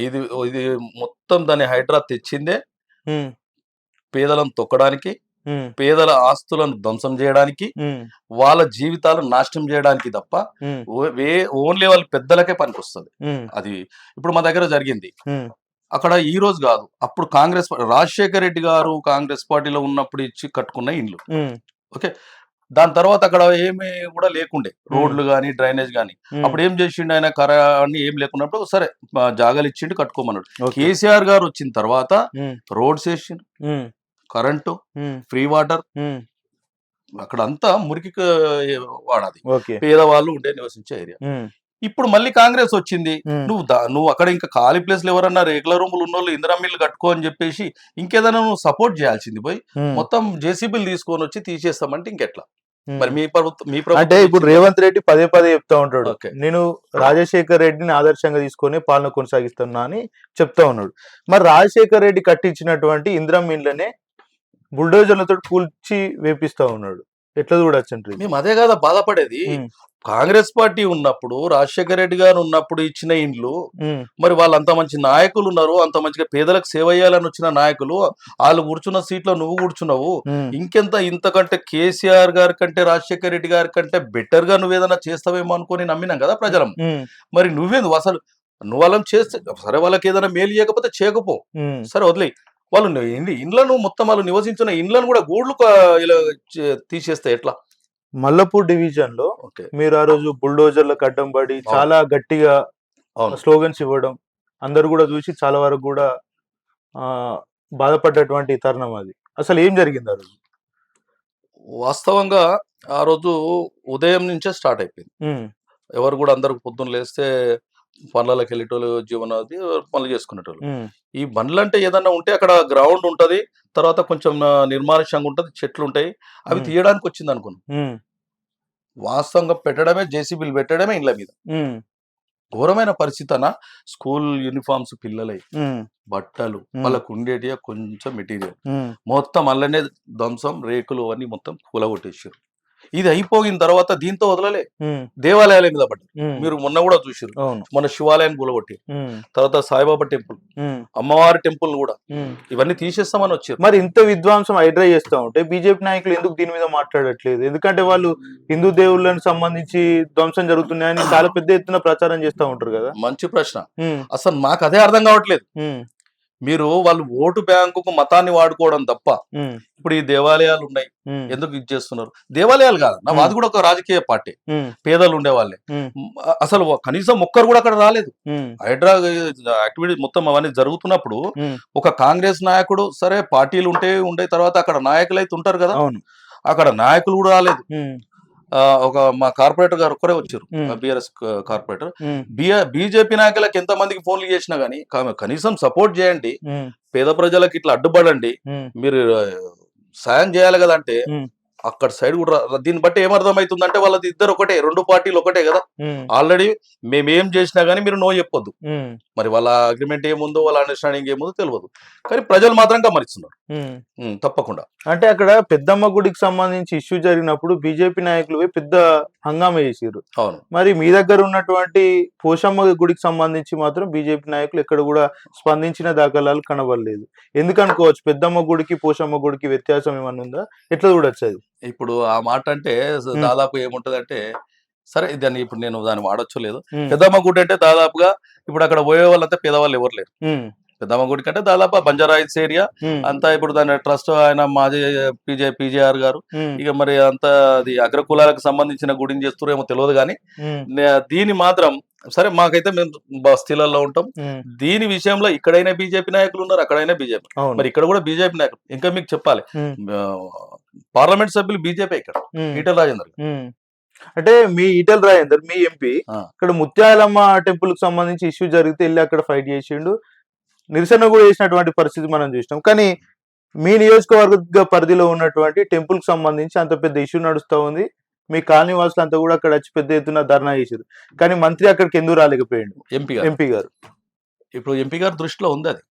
S2: ఇది మొత్తం దాన్ని హైడ్రా తెచ్చిందే పేదలను తొక్కడానికి, పేదల ఆస్తులను ధ్వంసం చేయడానికి, వాళ్ళ జీవితాలు నాశనం చేయడానికి తప్ప ఓన్లీ వాళ్ళ పెద్దలకే పనికొస్తుంది. అది ఇప్పుడు మా దగ్గర జరిగింది. అక్కడ ఈ రోజు కాదు, అప్పుడు రాజశేఖర రెడ్డి గారు కాంగ్రెస్ పార్టీలో ఉన్నప్పుడు ఇచ్చి కట్టుకున్న ఇండ్లు. ఓకే, దాని తర్వాత అక్కడ ఏమి కూడా లేకుండే, రోడ్లు కానీ డ్రైనేజ్ కానీ. అప్పుడు ఏం చేసిండు ఆయన, అన్ని ఏం లేకున్నప్పుడు సరే జాగాలు ఇచ్చిండు, కట్టుకోమన్నాడు. కేసీఆర్ గారు వచ్చిన తర్వాత రోడ్స్ వేసిండు, కరెంటు, ఫ్రీ వాటర్, అక్కడ అంతా మురికి వాడాది, పేదవాళ్ళు ఉండే నివసించే ఏరియా. ఇప్పుడు మళ్ళీ కాంగ్రెస్ వచ్చింది, నువ్వు అక్కడ ఇంకా ఖాళీ ప్లేస్లు ఎవరన్నా రెగ్యులర్ రూములు ఉన్న వాళ్ళు ఇందిరా మిల్లు కట్టుకో అని చెప్పేసి ఇంకేదైనా నువ్వు సపోర్ట్ చేయాల్సింది పోయి మొత్తం జేసీబీలు తీసుకొని వచ్చి తీసేస్తామంటే ఇంకెట్లా? మరి మీ ప్రభుత్వం
S1: అంటే ఇప్పుడు రేవంత్ రెడ్డి పదే చెప్తా ఉంటాడు, నేను రాజశేఖర్ రెడ్డిని ఆదర్శంగా తీసుకొని పాలన కొనసాగిస్తున్నా అని చెప్తా ఉన్నాడు. మరి రాజశేఖర్ రెడ్డి కట్టించినటువంటి ఇందిరా మిల్లనే బుల్డోజర్లతో కూల్చి వేపిస్తా ఉన్నాడు. ఎట్లా చూడొచ్చు?
S2: మేము అదే కదా బాధపడేది. కాంగ్రెస్ పార్టీ ఉన్నప్పుడు, రాజశేఖర రెడ్డి గారు ఉన్నప్పుడు ఇచ్చిన ఇండ్లు, మరి వాళ్ళు అంత మంచి నాయకులు ఉన్నారు, అంత మంచిగా పేదలకు సేవ చేయాలని వచ్చిన నాయకులు, వాళ్ళు కూర్చున్న సీట్లో నువ్వు కూర్చున్నావు, ఇంతకంటే కేసీఆర్ గారి కంటే రాజశేఖర రెడ్డి గారి కంటే బెటర్ గా నువ్వేదన్నా చేస్తావేమో అనుకుని నమ్మినాం కదా ప్రజలం. మరి నువ్వేందు అసలు నువ్వు వాళ్ళని చేస్తే సరే, వాళ్ళకి ఏదైనా మేలు చేయకపోతే చేయకపో, సరే వదిలే. వాళ్ళు ఇండ్లను మొత్తం వాళ్ళు నివసించిన ఇండ్లను కూడా గూడ్లు ఇలా తీసేస్తే ఎట్లా?
S1: మల్లపూర్ డివిజన్ లో మీరు ఆ రోజు బుల్డోజర్లకు అడ్డం పడి చాలా గట్టిగా స్లోగన్స్ ఇవ్వడం అందరు కూడా చూసి చాలా వరకు కూడా బాధపడ్డటువంటి తరుణం అది. అసలు ఏం జరిగింది ఆ రోజు?
S2: వాస్తవంగా ఆ రోజు ఉదయం నుంచే స్టార్ట్ అయిపోయింది. ఎవరు కూడా అందరు పొద్దున్న లేస్తే పనులకి వెళ్ళేటోళ్ళు, జీవనాది పనులు చేసుకునేటోళ్ళు. ఈ బండ్లు అంటే ఏదన్నా ఉంటే అక్కడ గ్రౌండ్ ఉంటది, తర్వాత కొంచెం నిర్మానుష్యంగా ఉంటది, చెట్లు ఉంటాయి, అవి తీయడానికి వచ్చింది అనుకున్నాం. వాస్తవంగా పెట్టడమే, జేసీబీలు పెట్టడమే ఇండ్ల మీద. ఘోరమైన పరిస్థితి అన్న. స్కూల్ యూనిఫామ్స్ పిల్లలై, బట్టలు, వాళ్ళకు ఉండేటి కొంచెం మెటీరియల్ మొత్తం అల్లనే ధ్వంసం, రేకులు అవన్నీ మొత్తం కూలగొట్టేసారు. ఇది అయిపోయిన తర్వాత దీంతో వదలలే, దేవాలయాల మీద పడ్డారు. మీరు మొన్న కూడా చూసారు, మన శివాలయాన్ని కూలగొట్టి, తర్వాత సాయిబాబా టెంపుల్, అమ్మవారి టెంపుల్ కూడా ఇవన్నీ తీసేస్తామని వచ్చారు.
S1: మరి ఇంత విధ్వంసం హైడ్రా చేస్తా ఉంటే బీజేపీ నాయకులు ఎందుకు దీని మీద మాట్లాడట్లేదు? ఎందుకంటే వాళ్ళు హిందూ దేవుళ్ళని సంబంధించి ధ్వంసం జరుగుతున్నాయని చాలా పెద్ద ఎత్తున ప్రచారం చేస్తూ ఉంటారు కదా.
S2: మంచి ప్రశ్న. అసలు మాకు అదే అర్థం కావట్లేదు. మీరు వాళ్ళు ఓటు బ్యాంకుకు మతాన్ని వాడుకోవడం తప్ప ఇప్పుడు ఈ దేవాలయాలు ఉన్నాయి, ఎందుకు ఇది చేస్తున్నారు? దేవాలయాలు కాదు నా అది కూడా ఒక రాజకీయ పార్టీ, పేదలు ఉండేవాళ్ళే. అసలు కనీసం ఒక్కరు కూడా అక్కడ రాలేదు. హైడ్రా యాక్టివిటీ మొత్తం అవన్నీ జరుగుతున్నప్పుడు ఒక కాంగ్రెస్ నాయకుడు, సరే పార్టీలు ఉండే తర్వాత అక్కడ నాయకులు అయితే ఉంటారు కదా, అక్కడ నాయకులు కూడా రాలేదు. ఒక మా కార్పొరేటర్ గారు ఒక్కరే వచ్చారు, బిఆర్ఎస్ కార్పొరేటర్. బీజేపీ నాయకులకు ఎంత మందికి ఫోన్లు చేసినా గానీ కనీసం సపోర్ట్ చేయండి, పేద ప్రజలకు ఇట్లా అడ్డుపడండి, మీరు సాయం చేయాలి కదా అంటే అక్కడ సైడ్ కూడా దీన్ని బట్టి ఏమర్థమవుతుందంటే వాళ్ళది ఇద్దరు ఒకటే, రెండు పార్టీలు ఒకటే కదా. ఆల్రెడీ మేమేం చేసినా గానీ మీరు నో చెప్పొద్దు. మరి వాళ్ళ అగ్రిమెంట్ ఏముందో, వాళ్ళ అండర్స్టాండింగ్ ఏముందో తెలియదు, కానీ ప్రజలు మాత్రం గమనిస్తున్నారు తప్పకుండా.
S1: అంటే అక్కడ పెద్దమ్మ గుడికి సంబంధించి ఇష్యూ జరిగినప్పుడు బీజేపీ నాయకులు పెద్ద హంగామా చేసారు.
S2: అవును.
S1: మరి మీ దగ్గర ఉన్నటువంటి పోషమ్మ గుడికి సంబంధించి మాత్రం బీజేపీ నాయకులు ఎక్కడ కూడా స్పందించిన దాఖలాలు కనబడలేదు. ఎందుకు అనుకోవచ్చు? పెద్దమ్మ గుడికి పోషమ్మ గుడికి వ్యత్యాసం ఏమన్నా ఉందా? ఎట్లా చూడొచ్చు అది?
S2: ఇప్పుడు ఆ మాట అంటే దాదాపు ఏముంటదంటే, సరే దాన్ని ఇప్పుడు నేను దాన్ని వాడొచ్చు లేదు. పెద్దమ్మ గుడి అంటే దాదాపుగా ఇప్పుడు అక్కడ పోయే వాళ్ళంతా పేదవాళ్ళు ఎవరు లేరు. పెద్దమ్మ గుడి కంటే దాదాపు బంజారాయిల్స్ ఏరియా అంతా ఇప్పుడు దాని ట్రస్ట్ ఆయన మాజీ పీజేఆర్ గారు, ఇక మరి అంత అది అగ్రకులాలకు సంబంధించిన గుడిని చేస్తారేమో తెలియదు, కానీ దీని మాత్రం సరే మాకైతే మేము బస్తీలలో ఉంటాం. దీని విషయంలో ఇక్కడైనా బీజేపీ నాయకులు ఉన్నారు, అక్కడైనా బీజేపీ, మరి ఇక్కడ కూడా బీజేపీ నాయకులు. ఇంకా మీకు చెప్పాలి, పార్లమెంట్ సభ్యులు బీజేపీ ఇక్కడ ఈటెల రాజేందర్.
S1: అంటే మీ ఈటెల రాజేందర్ మీ ఎంపీ ఇక్కడ ముత్యాలమ్మ టెంపుల్ కి సంబంధించి ఇష్యూ జరిగితే వెళ్ళి అక్కడ ఫైట్ చేసిండు, నిరసన కూడా చేసినటువంటి పరిస్థితి మనం చూసినాం. కానీ మీ నియోజకవర్గ పరిధిలో ఉన్నటువంటి టెంపుల్ కి సంబంధించి అంత పెద్ద ఇష్యూ నడుస్తూ ఉంది, మీ కాలనీ వాసులు అంతా కూడా అక్కడ వచ్చి పెద్ద ఎత్తున ధర్నా చేశారు, కానీ మంత్రి అక్కడికి ఎందుకు రాలేకపోయాడు? ఎంపీ గారు
S2: ఇప్పుడు ఎంపీ గారు దృష్టిలో ఉంది అది,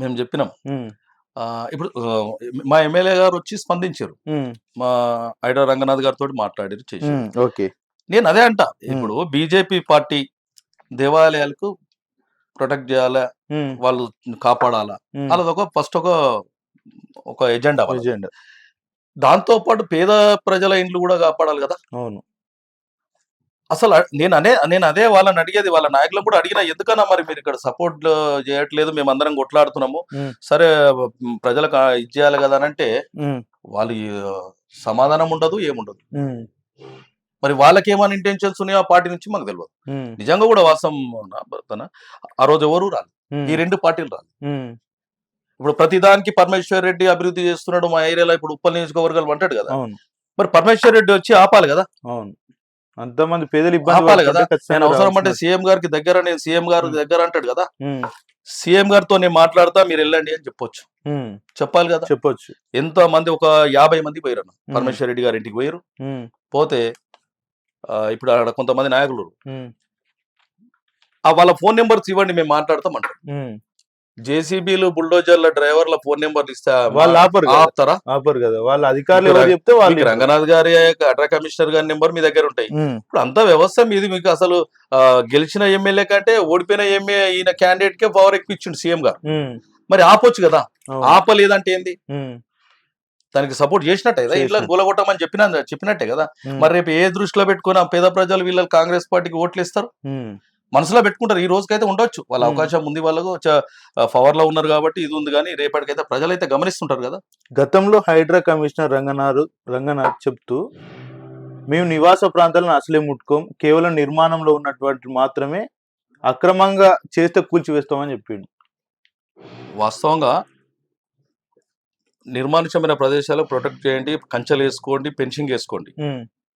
S2: మేము చెప్పినాం. ఇప్పుడు మా ఎమ్మెల్యే గారు వచ్చి స్పందించారు, మా హైడ్రా రంగనాథ్ గారితో మాట్లాడారు, చేశారు.
S1: ఓకే, నేను
S2: అదే అంట, ఇప్పుడు బీజేపీ పార్టీ దేవాలయాలకు ప్రొటెక్ట్ చేయాలా, వాళ్ళు కాపాడాలా, వాళ్ళది ఫస్ట్ ఒక ఎజెండా. దాంతో పాటు పేద ప్రజల ఇండ్లు కూడా కాపాడాలి కదా.
S1: అవును.
S2: అసలు నేను అదే వాళ్ళని అడిగేది, వాళ్ళ నాయకులను కూడా అడిగినా, ఎందుకన్నా మరి మీరు ఇక్కడ సపోర్ట్ చేయట్లేదు, మేమందరం కొట్లాడుతున్నాము, సరే ప్రజలకు ఇది చేయాలి కదా అని అంటే వాళ్ళు సమాధానం ఉండదు, ఏముండదు. మరి వాళ్ళకి ఏమైనా ఇంటెన్షన్స్ ఉన్నాయో ఆ పార్టీ నుంచి మాకు తెలియదు. నిజంగా కూడా వాస్తవం, ఆ రోజు ఎవరు రాదు, ఈ రెండు పార్టీలు రాదు. ఇప్పుడు ప్రతిదానికి పరమేశ్వర్ రెడ్డి అభివృద్ధి చేస్తున్నాడు మా ఏరియాలో, ఇప్పుడు ఉప్పల్ నియోజకవర్గాలు అంటాడు కదా, మరి పరమేశ్వర్ రెడ్డి వచ్చి ఆపాలి కదా.
S1: అంతమంది పేదలు ఇబ్బంది
S2: ఆపాలి కదా. నేను అవసరం అంటే సీఎం గారికి దగ్గర, నేను సీఎం గారి దగ్గర అంటాడు కదా, సీఎం గారితో నేను మాట్లాడతా, మీరు వెళ్ళండి అని చెప్పొచ్చు, చెప్పాలి కదా, చెప్పొచ్చు. ఎంతో మంది, ఒక 50 మంది పోయారు పరమేశ్వర్ రెడ్డి గారి ఇంటికి పోయారు. పోతే ఇప్పుడు అక్కడ కొంతమంది నాయకులు వాళ్ళ ఫోన్ నెంబర్స్ ఇవ్వండి మేము మాట్లాడతాం అంటారు. జేసీబీలు బుల్డోజర్ల డ్రైవర్ల ఫోన్ నెంబర్ ఇస్తే వాళ్ళు ఆపుతారా?
S1: ఆపరు కదా. వాళ్ళ అధికారులు చెప్తే వాళ్ళు,
S2: రంగనాథ్ గారి అడ్రా కమిషనర్ గారి నెంబర్ మీ దగ్గర ఉంటాయి. ఇప్పుడు అంత వ్యవస్థ మీది, మీకు అసలు గెలిచిన ఎమ్మెల్యే కంటే ఓడిపోయిన ఈయన క్యాండిడేట్ కే పవర్ ఎక్కువ ఇచ్చిండు సీఎం గారు, మరి ఆపొచ్చు కదా. ఆపలేదంటే ఏంది? దానికి సపోర్ట్ చేసినట్టే కదా, ఇట్లా గూలగొట్టమని చెప్పినట్టే కదా. మరి రేపు ఏ దృష్టిలో పెట్టుకుని ఆ పేద ప్రజలు వీళ్ళకి కాంగ్రెస్ పార్టీకి ఓట్లు ఇస్తారు, మనసులో పెట్టుకుంటారు. ఈ రోజుకైతే ఉండొచ్చు, వాళ్ళ అవకాశం ఉంది, వాళ్ళకు పవర్ లో ఉన్నారు కాబట్టి ఇది ఉంది, కానీ రేపటికైతే ప్రజలైతే గమనిస్తుంటారు కదా.
S1: గతంలో హైడ్రా కమిషనర్ రంగనాథ్ చెప్తూ, మేము నివాస ప్రాంతాలను అసలే ముట్టుకోం, కేవలం నిర్మాణంలో ఉన్నటువంటి మాత్రమే అక్రమంగా చేస్తే కూల్చివేస్తామని చెప్పిండు.
S2: వాస్తవంగా నిర్మానుష్యమైన ప్రదేశాలు ప్రొటెక్ట్ చేయండి, కంచెలు వేసుకోండి, పెన్షింగ్ వేసుకోండి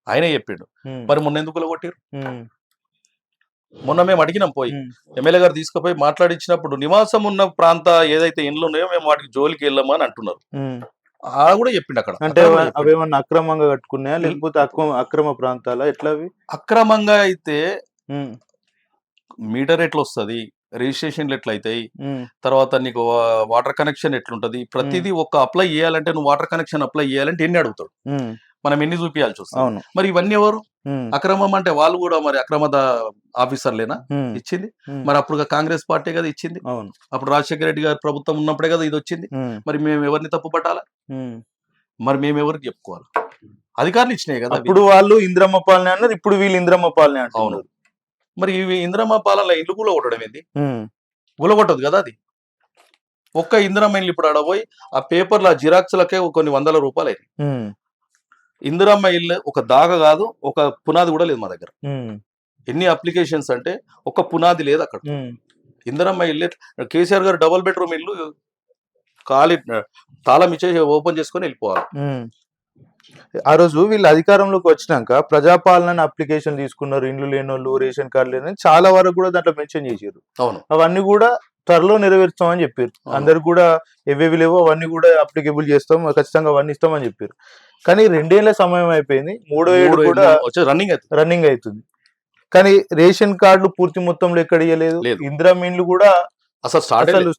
S2: ఆయనే చెప్పిండు. మరి మొన్న ఎందుకు కొట్టారు? మొన్న మేము అడిగినాం, పోయి ఎమ్మెల్యే గారు తీసుకుపోయి మాట్లాడించినప్పుడు నివాసం ఉన్న ప్రాంత ఏదైతే ఇండ్లు ఉన్నాయో మేము వాటికి జోలికి వెళ్ళామని అంటున్నారు. కూడా చెప్పిండు అక్కడ.
S1: అంటే అవేమన్నా అక్రమంగా కట్టుకున్నాయా లేకపోతే అక్రమ ప్రాంతాల? ఎట్లా?
S2: అక్రమంగా అయితే మీటర్ ఎట్లా వస్తుంది, రిజిస్ట్రేషన్లు ఎట్లయితాయి, తర్వాత నీకు వాటర్ కనెక్షన్ ఎట్లుంటది, ప్రతిదీ ఒక అప్లై చేయాలంటే నువ్వు వాటర్ కనెక్షన్ అప్లై చేయాలంటే ఎన్ని అడుగుతాడు, మనం ఎన్ని చూపించాల్సి వస్తుంది. మరి ఇవన్నీ ఎవరు అక్రమం అంటే? వాళ్ళు కూడా మరి అక్రమద ఆఫీసర్లేనా ఇచ్చింది? మరి అప్పుడు కాంగ్రెస్ పార్టీ కదా ఇచ్చింది, అప్పుడు రాజశేఖర రెడ్డి గారి ప్రభుత్వం ఉన్నప్పుడే కదా ఇది వచ్చింది. మరి మేము ఎవరిని తప్పు పట్టాలా? మరి మేము ఎవరికి చెప్పుకోవాలి? అధికారులు ఇచ్చినాయి కదా.
S1: ఇప్పుడు వాళ్ళు ఇంద్రమ్మ పాలన అన్నారు, ఇప్పుడు వీళ్ళు ఇంద్రమ్మ పాలన అంటున్నారు.
S2: మరి ఇవి ఇంద్రమ్మ పాలన ఇల్లు కూలగొట్టడం ఏంది? కూలగొట్టదు కదా అది. ఒక్క ఇందిరమ్మ ఇల్లు ఇప్పుడు ఆడపోయి ఆ పేపర్ల జిరాక్స్లకే కొన్ని వందల రూపాయలు అయింది. ఇందిరమ్మ ఇల్లు ఒక దాగ కాదు, ఒక పునాది కూడా లేదు మా దగ్గర. ఎన్ని అప్లికేషన్స్ అంటే ఒక పునాది లేదు అక్కడ. ఇందిరమ్మ ఇల్లు కేసీఆర్ గారు డబుల్ బెడ్రూమ్ ఇల్లు ఖాళీ తాళం ఇచ్చేసి ఓపెన్ చేసుకొని వెళ్ళిపోవాలి.
S1: ఆ రోజు వీళ్ళు అధికారంలోకి వచ్చినాక ప్రజాపాలన అప్లికేషన్ తీసుకున్నారు, ఇండ్లు లేని వాళ్ళు, రేషన్ కార్డు లేని, చాలా వరకు కూడా దాంట్లో మెన్షన్ చేశారు.
S2: అవును,
S1: అవన్నీ కూడా త్వరలో నెరవేర్చామని చెప్పారు. అందరు కూడా ఏవేవి లేవో అవన్నీ కూడా అప్లికేబుల్ చేస్తాం, ఖచ్చితంగా అవన్నీ ఇస్తామని చెప్పారు. కానీ 2 ఏళ్ల సమయం అయిపోయింది, 3వ ఏడు కూడా రన్నింగ్ అవుతుంది. కానీ రేషన్ కార్డులు పూర్తి మొత్తంలో ఎక్కడ ఇయ్యలేదు. ఇందిరమ్మ ఇండ్లు కూడా అసలు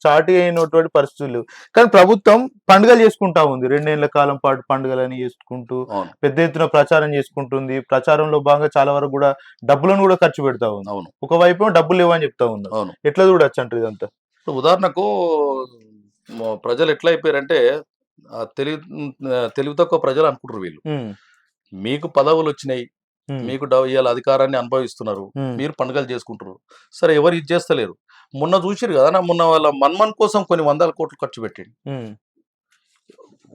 S1: స్టార్ట్ అయినటువంటి పరిస్థితులు లేవు. కానీ ప్రభుత్వం పండుగలు చేసుకుంటా ఉంది, 2 ఏళ్ల కాలం పాటు పండుగలని చేసుకుంటూ పెద్ద ఎత్తున ప్రచారం చేసుకుంటుంది. ప్రచారంలో భాగంగా చాలా వరకు కూడా డబ్బులను కూడా ఖర్చు పెడతా ఉంది. ఒకవైపు డబ్బులు లేవని చెప్తా ఉంది. ఎట్లా చూడొచ్చు అంటారు ఇదంతా?
S2: ఉదాహరణకు ప్రజలు ఎట్లా అయిపోయారంటే తెలివి తక్కువ ప్రజలు అనుకుంటారు వీళ్ళు. మీకు పదవులు వచ్చినాయి, మీకు ఇవాళ అధికారాన్ని అనుభవిస్తున్నారు, మీరు పండుగలు చేసుకుంటారు, సరే ఎవరు ఇది చేస్తలేరు. మొన్న చూసిరు కదా, మొన్న వాళ్ళ మన్మన్ కోసం కొన్ని 100 కోట్లు ఖర్చు పెట్టిండు.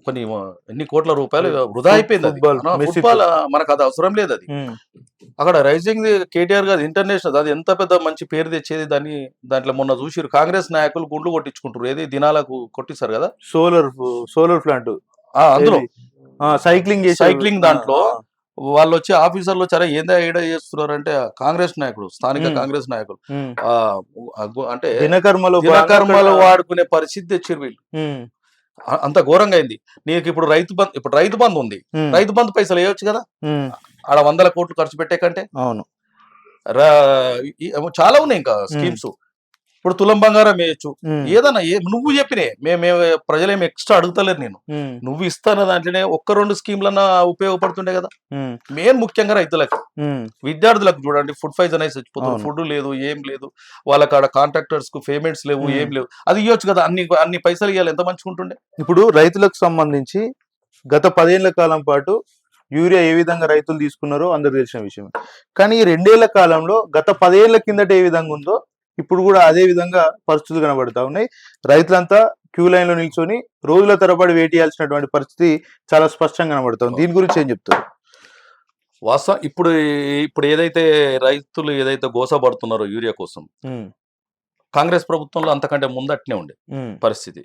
S2: కొన్ని ఎన్ని కోట్ల రూపాయలు వృధా అయిపోయింది. ఫుట్బాల్ మనకు అది అవసరం లేదు. అది అక్కడ రైజింగ్ కేటీఆర్ గారు ఇంటర్నేషనల్, అది ఎంత పెద్ద మంచి పేరు తెచ్చేది. దాంట్లో మొన్న చూసిరు కాంగ్రెస్ నాయకులు గుండ్లు కొట్టించుకుంటారు. ఏది దినాలకు కొట్టిస్తారు కదా,
S1: సోలార్ ప్లాంట్,
S2: అందులో
S1: సైక్లింగ్
S2: దాంట్లో వాళ్ళు వచ్చి ఆఫీసర్లు వచ్చారా ఏందా ఏడా చేస్తున్నారు అంటే కాంగ్రెస్ నాయకుడు, స్థానిక కాంగ్రెస్ నాయకులు అంటే దినకర్మలు వాడుకునే పరిస్థితి తెచ్చారు వీళ్ళు. అంత ఘోరంగా అయింది. నీకు ఇప్పుడు రైతు బంధు ఉంది, రైతు బంధు పైసలు వేయొచ్చు కదా, ఆడ 100 కోట్లు ఖర్చు పెట్టే కంటే.
S1: అవును,
S2: చాలా ఉన్నాయి ఇంకా స్కీమ్స్. ఇప్పుడు తులం బంగారం వేయచ్చు, ఏదన్నా నువ్వు చెప్పినే మేము ప్రజలేమి ఎక్స్ట్రా అడుగుతలేరు. నేను నువ్వు ఇస్తాన దాంట్లోనే 1-2 స్కీమ్లన్నా ఉపయోగపడుతుండే కదా. మెయిన్ ముఖ్యంగా రైతులకు, విద్యార్థులకు చూడండి, ఫుడ్ పాయిజన్ అయి చచ్చిపోతుంది, ఫుడ్ లేదు, ఏం లేదు, వాళ్ళకి ఆడ కాంట్రాక్టర్స్ కు పేమెంట్స్ లేవు, ఏం లేవు. అది ఇవ్వచ్చు కదా, అన్ని పైసలు ఇవ్వాలి, ఎంత మంచిగా ఉంటుండే.
S1: ఇప్పుడు రైతులకు సంబంధించి గత 10 ఏళ్ల కాలం పాటు యూరియా ఏ విధంగా రైతులు తీసుకున్నారో అందరు తెలిసిన విషయం. కానీ ఈ 2 ఏళ్ల కాలంలో గత 10 ఏళ్ల కిందట ఏ విధంగా ఉందో ఇప్పుడు కూడా అదే విధంగా పరిస్థితులు కనబడతా ఉన్నాయి. రైతులంతా క్యూ లైన్ లో నిల్చొని రోజుల తరబడి వెయిట్ చేయాల్సినటువంటి పరిస్థితి చాలా స్పష్టంగా కనబడతా ఉంది. దీని గురించి ఏం చెప్తారు?
S2: వాస్తవం ఇప్పుడు ఏదైతే రైతులు గోసపడుతున్నారో యూరియా కోసం, కాంగ్రెస్ ప్రభుత్వంలో అంతకంటే ముందట్నే ఉండే పరిస్థితి.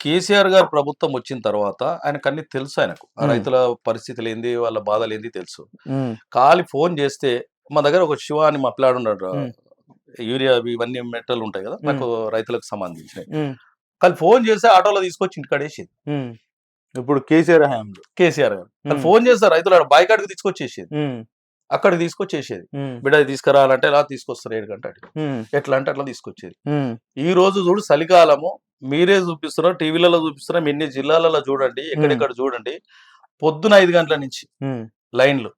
S2: కేసీఆర్ గారు ప్రభుత్వం వచ్చిన తర్వాత ఆయనకు అన్ని తెలుసు. ఆయనకు ఆ రైతుల పరిస్థితులు ఏంది, వాళ్ళ బాధలు ఏంది తెలుసు. ఖాళీ ఫోన్ చేస్తే, మా దగ్గర ఒక శివ అని మా పిల్లాడు ఉన్నాడు, యూరియా ఇవన్నీ మెటల్ ఉంటాయి కదా నాకు రైతులకు సంబంధించినవి. కానీ ఫోన్ చేస్తే ఆటోలో తీసుకొచ్చి ఇంటికాడేసేది.
S1: ఇప్పుడు కేసీఆర్
S2: గారు ఫోన్ చేస్తారు, రైతులు బాయికాడికి తీసుకొచ్చేసేది, అక్కడికి తీసుకొచ్చేసేది. బిడ్డ తీసుకురాలంటే ఎలా తీసుకొస్తారు, 7 గంటలు ఎట్లా అంటే అట్లా తీసుకొచ్చేది. ఈ రోజు చూడు, చలికాలము మీరే చూపిస్తున్నారు, టీవీలలో చూపిస్తున్నారు, ఎన్ని జిల్లాలలో చూడండి, ఎక్కడెక్కడ చూడండి, పొద్దున 5 గంటల నుంచి లైన్లు.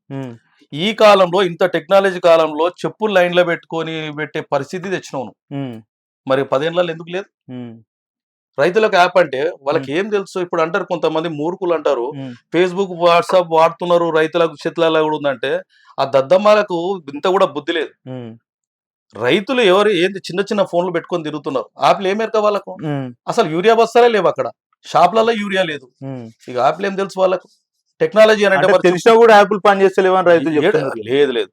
S2: ఈ కాలంలో, ఇంత టెక్నాలజీ కాలంలో చెప్పులు లైన్ లో పెట్టే పరిస్థితి తెచ్చినావు. మరి 10 ఏళ్ళలో ఎందుకు లేదు? రైతులకు యాప్ అంటే వాళ్ళకి ఏం తెలుసు? ఇప్పుడు అంటారు కొంతమంది మూర్ఖులు అంటారు, ఫేస్బుక్ వాట్సాప్ వాడుతున్నారు, రైతులకు చేతులలో కూడా ఉందంటే ఆ దద్దమ్మలకు ఇంత కూడా బుద్ధి లేదు. రైతులు ఏంది చిన్న చిన్న ఫోన్లు పెట్టుకొని తిరుగుతున్నారు. యాప్లు ఏమేరక వాళ్ళకు? అసలు యూరియా బస్తాలే లేవు అక్కడ, షాప్లలో యూరియా లేదు. ఇక యాప్లు ఏం తెలుసు వాళ్ళకు? టెక్నాలజీ అంటే
S1: తెలిసినా కూడా యాపిల్ పని చేస్తలేవు అని రైతులు చెప్తున్నారు.
S2: లేదు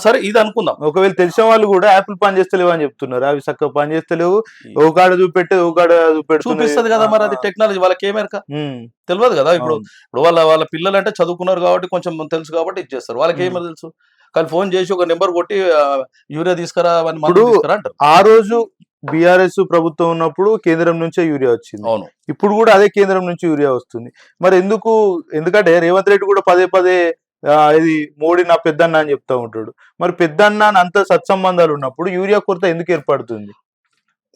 S2: సరే, ఇది అనుకుందాం.
S1: ఒకవేళ తెలిసిన వాళ్ళు కూడా యాపిల్ పని చేస్తలేవు అని చెప్తున్నారు. అవి చక్కగా పని చేస్తలేవు, ఓకాడ
S2: చూపిస్తుంది కదా. మరి అది టెక్నాలజీ వాళ్ళకి ఏమేరక తెలియదు కదా. ఇప్పుడు వాళ్ళ పిల్లలు అంటే చదువుకున్నారు కాబట్టి కొంచెం తెలుసు కాబట్టి ఇచ్చేస్తారు. వాళ్ళకి ఏమో తెలుసు. కానీ ఫోన్ చేసి ఒక నెంబర్ కొట్టి యూరియా తీసుకురా అని అంటారు.
S1: ఆ రోజు బీఆర్ఎస్ ప్రభుత్వం ఉన్నప్పుడు కేంద్రం నుంచే యూరియా వచ్చింది.
S2: అవును,
S1: ఇప్పుడు కూడా అదే కేంద్రం నుంచి యూరియా వస్తుంది. మరి ఎందుకంటే రేవంత్ రెడ్డి కూడా పదే ఇది మోడీ నా పెద్దన్న అని చెప్తా ఉంటాడు. మరి పెద్దన్న అంత సత్సంబంధాలు ఉన్నప్పుడు యూరియా కొరత ఎందుకు ఏర్పడుతుంది?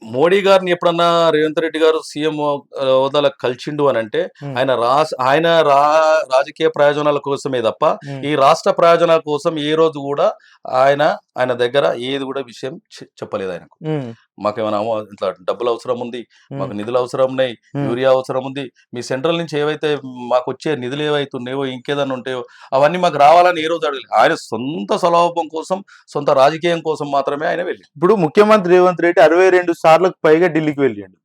S2: మోడీ గారిని ఎప్పుడన్నా రేవంత్ రెడ్డి గారు సీఎం హోదాలో కలిసిండు అని అంటే ఆయన రాజకీయ ప్రయోజనాల కోసమే తప్ప ఈ రాష్ట్ర ప్రయోజనాల కోసం ఏ రోజు కూడా ఆయన దగ్గర ఏది కూడా విషయం చెప్పలేదు ఆయనకు. మాకేమైనా ఇట్లా డబ్బులు అవసరం ఉంది, మాకు నిధులు అవసరం ఉన్నాయి, యూరియా అవసరం ఉంది, మీ సెంట్రల్ నుంచి ఏవైతే మాకు వచ్చే నిధులు ఏవైతే ఉన్నాయో ఇంకేదన్నా ఉంటాయో అవన్నీ మాకు రావాలని ఏ రోజు అడగలేదు. ఆయన సొంత స్వలాభం కోసం, సొంత రాజకీయం కోసం మాత్రమే ఆయన వెళ్ళి.
S1: ఇప్పుడు ముఖ్యమంత్రి రేవంత్ రెడ్డి 62 సార్లకు పైగా ఢిల్లీకి వెళ్ళిండు,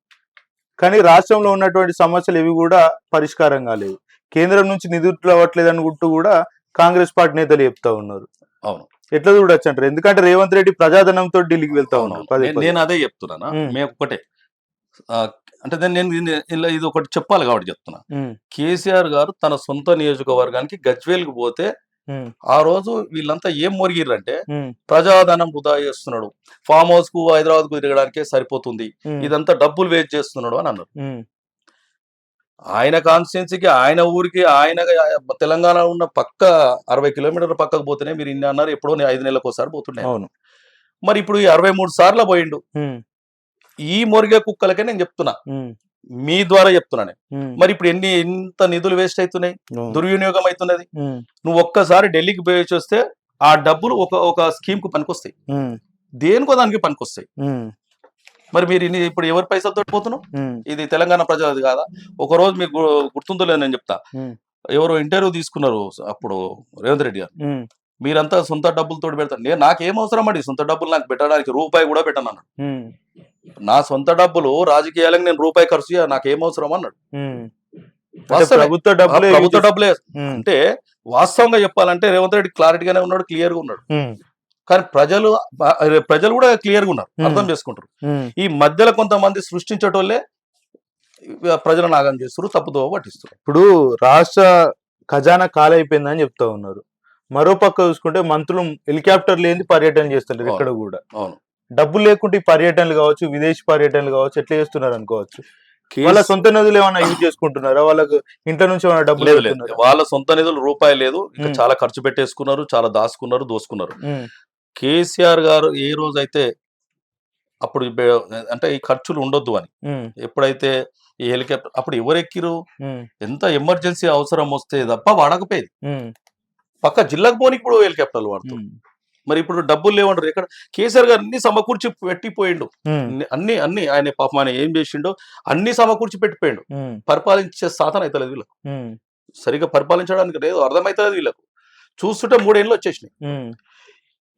S1: కానీ రాష్ట్రంలో ఉన్నటువంటి సమస్యలు ఇవి కూడా పరిష్కారం కాలేదు. కేంద్రం నుంచి నిధులు అవ్వట్లేదు అనుకుంటూ కూడా కాంగ్రెస్ పార్టీ నేతలు చెప్తా ఉన్నారు.
S2: అవును,
S1: ఎట్లా చూడొచ్చు అంటారు? ఎందుకంటే రేవంత్ రెడ్డి ప్రజాధనంతో ఢిల్లీకి వెళ్తా ఉన్నారు.
S2: నేను అదే చెప్తున్నానా, మేము ఒకటే అంటే నేను ఇది ఒకటి చెప్పాలి కాబట్టి చెప్తున్నా. కేసీఆర్ గారు తన సొంత నియోజకవర్గానికి గజ్వేల్కి పోతే ఆ రోజు వీళ్ళంతా ఏం మొరిగిర్రంటే ప్రజాధనం వృధా చేస్తున్నాడు, ఫామ్ హౌస్ కు హైదరాబాద్ కు తిరగడానికే సరిపోతుంది, ఇదంతా డబ్బులు వేస్ట్ చేస్తున్నాడు అని అన్నారు. ఆయన కాన్స్టిట్యున్సీకి, ఆయన ఊరికి, ఆయన తెలంగాణ ఉన్న పక్క 60 కిలోమీటర్ల పక్కకు పోతేనే మీరు ఇన్ని అన్నారు, ఎప్పుడో 5 నెలలకు ఒకసారి పోతున్నాయి. మరి ఇప్పుడు ఈ 63 సార్లు పోయిండు. ఈ మొరిగే కుక్కలకే నేను చెప్తున్నా, మీ ద్వారా చెప్తున్నాను. మరి ఇప్పుడు ఎంత నిధులు వేస్ట్ అవుతున్నాయి, దుర్వినియోగం అవుతున్నది. నువ్వు ఒక్కసారి ఢిల్లీకి పోయి వస్తే ఆ డబ్బులు ఒక స్కీమ్ కు పనికొస్తాయి, దేనికో దానికి పనికొస్తాయి. మరి మీరు ఇప్పుడు ఎవరి పైసలతో పోతున్నావు? ఇది తెలంగాణ ప్రజలది కాదా? ఒక రోజు మీకు గుర్తుందో లేదు, నేను చెప్తా. ఎవరు ఇంటర్వ్యూ తీసుకున్నారు అప్పుడు రేవంత్ రెడ్డి గారు, మీరంతా సొంత డబ్బులతో పెడతారు. నాకేం అవసరం అండి సొంత డబ్బులు, నాకు పెట్టడానికి రూపాయి కూడా పెట్టను అన్నాడు. నా సొంత డబ్బులు రాజకీయాలకు నేను రూపాయి ఖర్చు చేయ, నాకేం అవసరం అన్నాడు.
S1: ప్రభుత్వ
S2: డబ్బులే అంటే వాస్తవంగా చెప్పాలంటే రేవంత్ రెడ్డి క్లారిటీగానే ఉన్నాడు, క్లియర్ గా ఉన్నాడు. కానీ ప్రజలు కూడా క్లియర్ గా ఉన్నారు, అర్థం చేసుకుంటారు. ఈ మధ్యలో కొంతమంది సృష్టించేటోళ్ళే ప్రజలను నాగం చేస్తారు, తప్పుదో పట్టిస్తారు.
S1: ఇప్పుడు రాష్ట్ర ఖజానా కాలైపోయిందని చెప్తా ఉన్నారు. మరో పక్క చూసుకుంటే మంత్రులు హెలికాప్టర్ లేని పర్యటన చేస్తారు ఇక్కడ కూడా. డబ్బులు లేకుంటే ఈ పర్యటనలు కావచ్చు, విదేశీ పర్యటనలు కావచ్చు, ఎట్లా చేస్తున్నారు అనుకోవచ్చు. వాళ్ళ సొంత నిధులు ఏమైనా యూజ్ చేసుకుంటున్నారా? వాళ్ళకు ఇంట్లో నుంచి ఏమైనా డబ్బులు
S2: లేదు, వాళ్ళ సొంత నిధులు రూపాయి లేదు. ఇంకా చాలా ఖర్చు పెట్టేసుకున్నారు, చాలా దాచుకున్నారు, దోసుకున్నారు. కేసీఆర్ గారు ఏ రోజైతే అప్పుడు అంటే ఈ ఖర్చులు ఉండొద్దు అని ఎప్పుడైతే ఈ హెలికాప్టర్ అప్పుడు ఎవరు ఎక్కిరు, ఎంత ఎమర్జెన్సీ అవసరం వస్తే తప్ప వాడకపోయేది. పక్క జిల్లాకు పోనీ ఇప్పుడు హెలికాప్టర్లు వాడుతాం. మరి ఇప్పుడు డబ్బులు లేవంటారు. ఎక్కడ కేసీఆర్ గారు అన్ని సమకూర్చి పెట్టిపోయిండు, అన్ని ఆయన పాపం ఆయన ఏం చేసిండో అన్ని సమకూర్చి పెట్టిపోయిండు. పరిపాలించే సాధన అవుతలేదు వీళ్ళకు, సరిగ్గా పరిపాలించడానికి లేదు, అర్థమవుతుంది వీళ్ళకు. చూస్తుంటే 3 ఏళ్ళు వచ్చేసినాయి.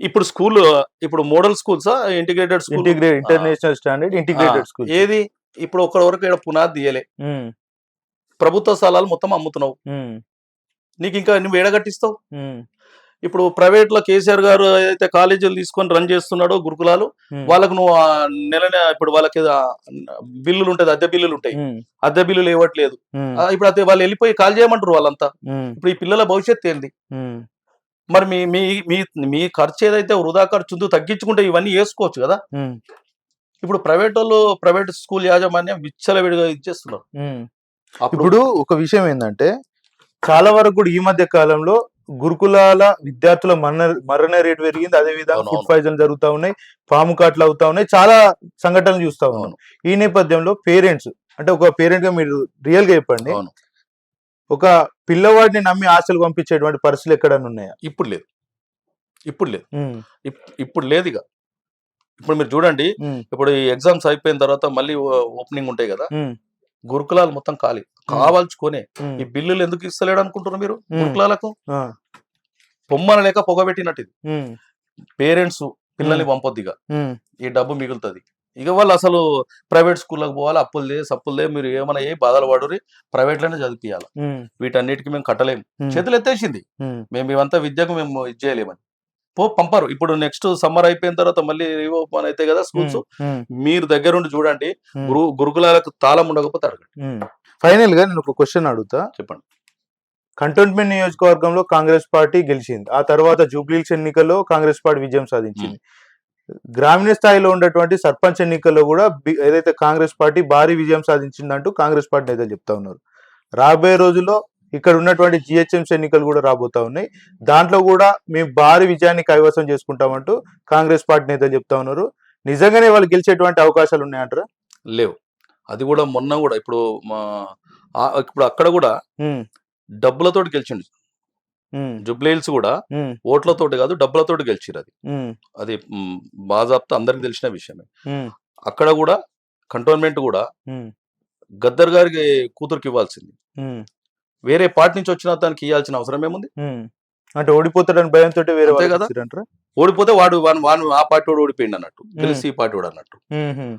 S2: ఇప్పుడు స్కూల్, ఇప్పుడు మోడల్ స్కూల్సా, integrated school,
S1: international standard integrated school
S2: ఏది? ఇప్పుడు ఒక్కడి వరకు ఇక్కడ పునాది తీయలే, ప్రభుత్వ స్థలాలు మొత్తం అమ్ముతున్నావు, నీకు ఇంకా నువ్వు ఏడగట్టిస్తావు. ఇప్పుడు ప్రైవేట్ లో కేసీఆర్ గారు అయితే కాలేజీలు తీసుకొని రన్ చేస్తున్నాడో గురుకులాలు, వాళ్ళకు నువ్వు నెలనే ఇప్పుడు వాళ్ళకి బిల్లులు ఉంటాయి, అద్దె బిల్లులు ఉంటాయి, అద్దె బిల్లులు ఇవ్వట్లేదు. ఇప్పుడు అదే వాళ్ళు వెళ్ళిపోయి కాల్ చేయమంటారు వాళ్ళంతా. ఇప్పుడు ఈ పిల్లల భవిష్యత్తు ఏంది? మరి మీ మీ మీ ఖర్చు ఏదైతే వృధా ఖర్చు ఉందో తగ్గించుకుంటే ఇవన్నీ వేసుకోవచ్చు కదా. ఇప్పుడు ప్రైవేట్ స్కూల్ యాజమాన్యం విచ్చలవిడిగా ఇచ్చేస్తున్నారు.
S1: ఇప్పుడు ఒక విషయం ఏంటంటే, చాలా వరకు కూడా ఈ మధ్య కాలంలో గురుకులాల విద్యార్థుల మరణ రేటు పెరిగింది. అదే విధంగా ఫుడ్ పాయిజన్ జరుగుతూ ఉన్నాయి, పాము కాట్లు అవుతా ఉన్నాయి, చాలా సంఘటనలు చూస్తా ఉన్నాం. ఈ నేపథ్యంలో పేరెంట్స్, అంటే ఒక పేరెంట్ గా మీరు రియల్ గా చెప్పండి, ఒక పిల్లవాడిని నమ్మి ఆశలు పంపించేటువంటి పరిస్థితులు ఎక్కడన్నా ఉన్నాయా?
S2: ఇప్పుడు లేదు. ఇక ఇప్పుడు మీరు చూడండి, ఇప్పుడు ఈ ఎగ్జామ్స్ అయిపోయిన తర్వాత మళ్ళీ ఓపెనింగ్ ఉంటాయి కదా, గురుకులాలు మొత్తం ఖాళీ కావాల్చుకొని. ఈ బిల్లులు ఎందుకు ఇస్తలేడు అనుకుంటున్నారు మీరు? గురుకులాలకు పొమ్మన లేక పొగబెట్టినట్టు ఇది. పేరెంట్స్ పిల్లల్ని పంపొద్దిగా, ఈ డబ్బు మిగులుతుంది. ఇక వాళ్ళు అసలు ప్రైవేట్ స్కూళ్ళకి పోవాలి, అప్పులే మీరు ఏమైనా ఏ బాధలు పడురి, ప్రైవేట్ లోనే చదివియాలి. వీటన్నిటికీ మేము కట్టలేము, చేతులు ఎత్తేసింది. మేము ఇవంతా విద్యకు మేము ఇది చేయలేమని పంపరు. ఇప్పుడు నెక్స్ట్ సమ్మర్ అయిపోయిన తర్వాత మళ్ళీ రీఓపెన్ అయితే కదా స్కూల్స్, మీరు దగ్గరుండి చూడండి. గురుకులాలకు తాళం ఉండకపోతే అడగండి.
S1: ఫైనల్ గా నేను ఒక క్వశ్చన్ అడుగుతా,
S2: చెప్పండి.
S1: కంటోన్మెంట్ నియోజకవర్గంలో కాంగ్రెస్ పార్టీ గెలిచింది, ఆ తర్వాత జూబ్లీహిల్స్ ఎన్నికల్లో కాంగ్రెస్ పార్టీ విజయం సాధించింది. గ్రామీణ స్థాయిలో ఉన్నటువంటి సర్పంచ్ ఎన్నికల్లో కూడా ఏదైతే కాంగ్రెస్ పార్టీ భారీ విజయం సాధించిందంటూ కాంగ్రెస్ పార్టీ నేతలు చెప్తా ఉన్నారు. రాబోయే రోజుల్లో ఇక్కడ ఉన్నటువంటి జిహెచ్ఎంసీ ఎన్నికలు కూడా రాబోతా ఉన్నాయి, దాంట్లో కూడా మేము భారీ విజయాన్ని కైవసం చేసుకుంటామంటూ కాంగ్రెస్ పార్టీ నేతలు చెప్తా ఉన్నారు. నిజంగానే వాళ్ళు గెలిచేటువంటి అవకాశాలు ఉన్నాయంటారా?
S2: లేవు. అది కూడా మొన్న కూడా ఇప్పుడు అక్కడ కూడా డబ్బులతోటి గెలిచిండు. జూబ్లీహిల్స్ కూడా ఓట్లతోటి కాదు, డబ్బులతోటి గెలిచిరు. అది బాజాప్తా అందరికి తెలిసిన విషయమే. అక్కడ కూడా కంటోన్మెంట్ కూడా
S1: ఉమ్,
S2: గద్దర్ గారికి కూతురికి ఇవ్వాల్సింది.
S1: ఉమ్,
S2: వేరే పార్టీ నుంచి వచ్చిన దానికి ఇవ్వాల్సిన అవసరం ఏముంది?
S1: ఉమ్. అంటే ఓడిపోతాడని భయంతో వేరే
S2: అంతే
S1: వాళ్ళకి
S2: కదా.
S1: ఇచ్చిరంటారా?
S2: ఓడిపోతే వాడు ఆ పార్టీ వాడు ఓడిపోయింది అన్నట్టు, తెలిసి ఈ పార్టీ వాడు అన్నట్టు.
S1: ఉమ్.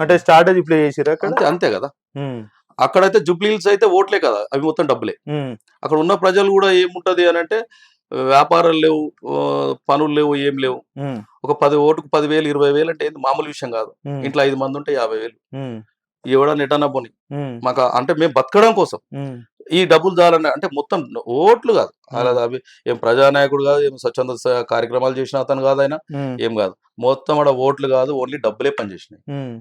S1: అంటే స్ట్రాటజీ ప్లే చేసిరా అక్కడ?
S2: అంతే అంతే కదా.
S1: ఉమ్,
S2: అక్కడైతే జూబ్లీహిల్స్ అయితే ఓట్లే కదా, అవి మొత్తం డబ్బులే.
S1: ఉమ్,
S2: అక్కడ ఉన్న ప్రజలు కూడా ఏముంటది అని అంటే వ్యాపారాలు లేవు, పనులు లేవు, ఏం లేవు.
S1: ఉమ్,
S2: ఒక 10 ఓటుకు 10,000 20,000 అంటే ఏంది మామూలు విషయం కాదు.
S1: ఉమ్,
S2: ఇంట్లో 5 మంది ఉంటే 50,000
S1: ఉమ్,
S2: ఎవడన్నా ఎటన్నా పోని.
S1: ఉమ్,
S2: మాకు అంటే మేము బతకడం కోసం
S1: ఉమ్,
S2: ఈ డబ్బులు చాలని అంటే మొత్తం ఓట్లు కాదు. అలా అవి ఏం ప్రజానాయకుడు కాదు, ఏం స్వచ్ఛంద కార్యక్రమాలు చేసిన అతను కాదు, ఆయన
S1: ఉమ్,
S2: ఏం కాదు. మొత్తం ఆడ ఓట్లు కాదు, ఓన్లీ డబ్బులే పనిచేసినాయి.
S1: ఉమ్.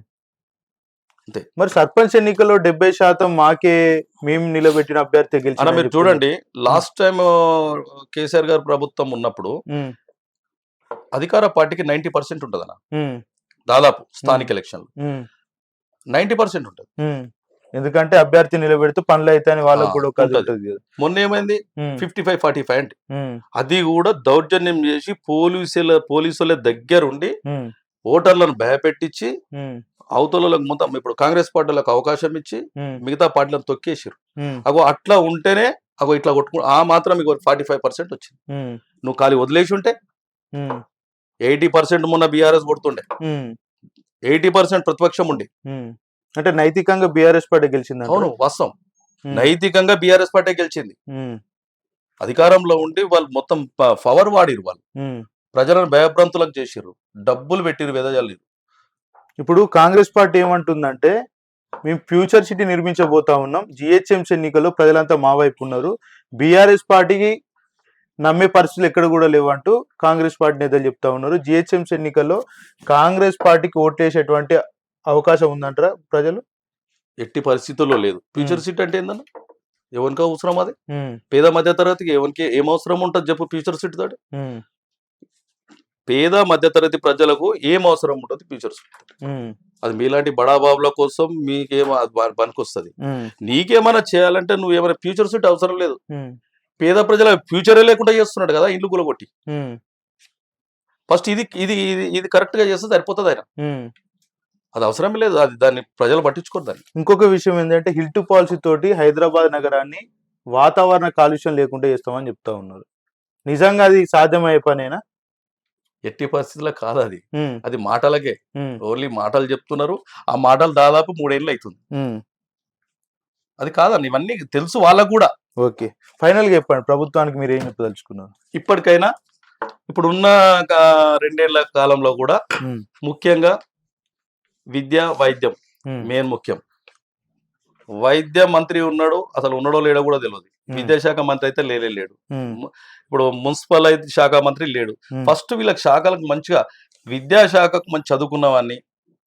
S2: అంతే.
S1: మరి సర్పంచ్ ఎన్నికల్లో 70% మాకే మేము నిలబెట్టిన అభ్యర్థి
S2: అన్న
S1: గెలిచిన
S2: మీరు చూడండి, లాస్ట్ టైం కేసీఆర్ గారు ప్రభుత్వం ఉన్నప్పుడు అధికార పార్టీకి 90% ఉంటుంది అన్న, దాదాపు స్థానిక ఎలక్షన్లు 90% ఉంటుంది.
S1: ఎందుకంటే అభ్యర్థి నిలబెడుతూ పనులు అయితే అని వాళ్ళకు కూడా ఒక అది
S2: ఉంటది.
S1: ఉంటది కదా.
S2: మొన్న ఏమైంది,
S1: ఉమ్,
S2: 55-45 అంటే
S1: ఉమ్,
S2: అది కూడా దౌర్జన్యం చేసి పోలీసుల దగ్గరుండి
S1: ఉమ్,
S2: ఓటర్లను భయపెట్టించి
S1: ఉమ్,
S2: అవతలకు మొత్తం ఇప్పుడు కాంగ్రెస్ పార్టీలకు అవకాశం ఇచ్చి
S1: ఉమ్,
S2: మిగతా పార్టీలను తొక్కేసారు.
S1: ఉమ్,
S2: అగో అట్లా ఉంటేనే అగో ఇట్లా కొట్టుకు ఆ మాత్రం మీకు 45% వచ్చింది.
S1: ఉమ్,
S2: నువ్వు ఖాళీ వదిలేసి ఉంటే
S1: ఉమ్,
S2: 80% మొన్న బీఆర్ఎస్ కొడుతుండే,
S1: ఉమ్,
S2: 80% ప్రతిపక్షం ఉండి.
S1: ఉమ్. అంటే నైతికంగా బీఆర్ఎస్ పార్టీ గెలిచింది.
S2: అవును, వాస్తవం. నైతికంగా బీఆర్ఎస్ పార్టీ గెలిచింది. అధికారంలో ఉండి వాళ్ళు మొత్తం పవర్ వాడిరు, వాళ్ళు ప్రజలను భయభ్రాంతులకు చేసిర్రు, డబ్బులు పెట్టిరు, వెదజల్లిరు.
S1: ఇప్పుడు కాంగ్రెస్ పార్టీ ఏమంటుందంటే మేము ఫ్యూచర్ సిటీ నిర్మించబోతా ఉన్నాం, జిహెచ్ఎంసీ ఎన్నికల్లో ప్రజలంతా మా వైపు ఉన్నారు, బీఆర్ఎస్ పార్టీకి నమ్మే పరిస్థితులు ఎక్కడ కూడా లేవంటూ కాంగ్రెస్ పార్టీ నేతలు చెప్తా ఉన్నారు. జిహెచ్ఎంసీ ఎన్నికల్లో కాంగ్రెస్ పార్టీకి ఓట్లేసేటువంటి అవకాశం ఉందంటారా ప్రజలు?
S2: ఎట్టి పరిస్థితుల్లో లేదు. ఫ్యూచర్ సిటీ అంటే ఏందన్న, ఎవరికి అవసరం అది? పేద మధ్య తరగతికి ఎవరికి ఏం అవసరం ఉంటుంది చెప్పు ఫ్యూచర్ సిటీ తోటి? పేద మధ్యతరగతి ప్రజలకు ఏం అవసరం ఉంటుంది ఫ్యూచర్ సిటీ? అది మీలాంటి బడాబాబుల కోసం మీకేమో పనికొస్తుంది. నీకేమైనా చేయాలంటే నువ్వు ఏమైనా ఫ్యూచర్ సిటీ అవసరం లేదు. పేద ప్రజల ఫ్యూచరే లేకుండా చేస్తున్నాడు కదా ఇల్లు కూలగొట్టి. ఫస్ట్ ఇది ఇది ఇది కరెక్ట్ గా చేస్తే సరిపోతుంది. ఆయన అది అవసరమే లేదు, అది దాన్ని ప్రజలు పట్టించుకోరు. దాన్ని
S1: ఇంకొక విషయం ఏంటంటే హిల్ టు పాలసీ తోటి హైదరాబాద్ నగరాన్ని వాతావరణ కాలుష్యం లేకుండా చేస్తామని చెప్తా ఉన్నారు. నిజంగా అది సాధ్యమయ్యే పనేనా?
S2: ఎట్టి పరిస్థితుల్లో కాదు అది. అది మాటలకే, ఓన్లీ మాటలు చెప్తున్నారు. ఆ మాటలు దాదాపు 3 ఏళ్ళు అవుతుంది. అది కాదండి, ఇవన్నీ తెలుసు వాళ్ళకు కూడా.
S1: ఓకే, ఫైనల్ గా చెప్పండి, ప్రభుత్వానికి మీరు ఏం చెప్పదలుచుకున్నారు?
S2: ఇప్పటికైనా ఇప్పుడున్న 2 ఏళ్ల కాలంలో కూడా ముఖ్యంగా విద్య, వైద్యం మెయిన్ ముఖ్యం. వైద్య మంత్రి ఉన్నాడు, అసలు ఉన్నాడో లేడో కూడా తెలియదు. విద్యాశాఖ మంత్రి అయితే లేడు. ఇప్పుడు మున్సిపల్ అయితే శాఖ మంత్రి లేడు. ఫస్ట్ వీళ్ళకి శాఖలకు మంచిగా విద్యాశాఖకు మంచి చదువుకున్న వాడిని,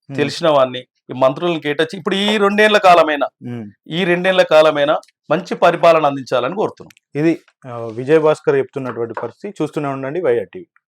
S2: తెలిసిన వాడిని ఈ మంత్రులను కేటాయించి ఇప్పుడు ఈ 2 ఏళ్ల కాలమైనా మంచి పరిపాలన అందించాలని కోరుతున్నాం.
S1: ఇది విజయ్ భాస్కర్ చెప్తున్నటువంటి పరిస్థితి. చూస్తూనే ఉండండి వైఆర్ టీవీ.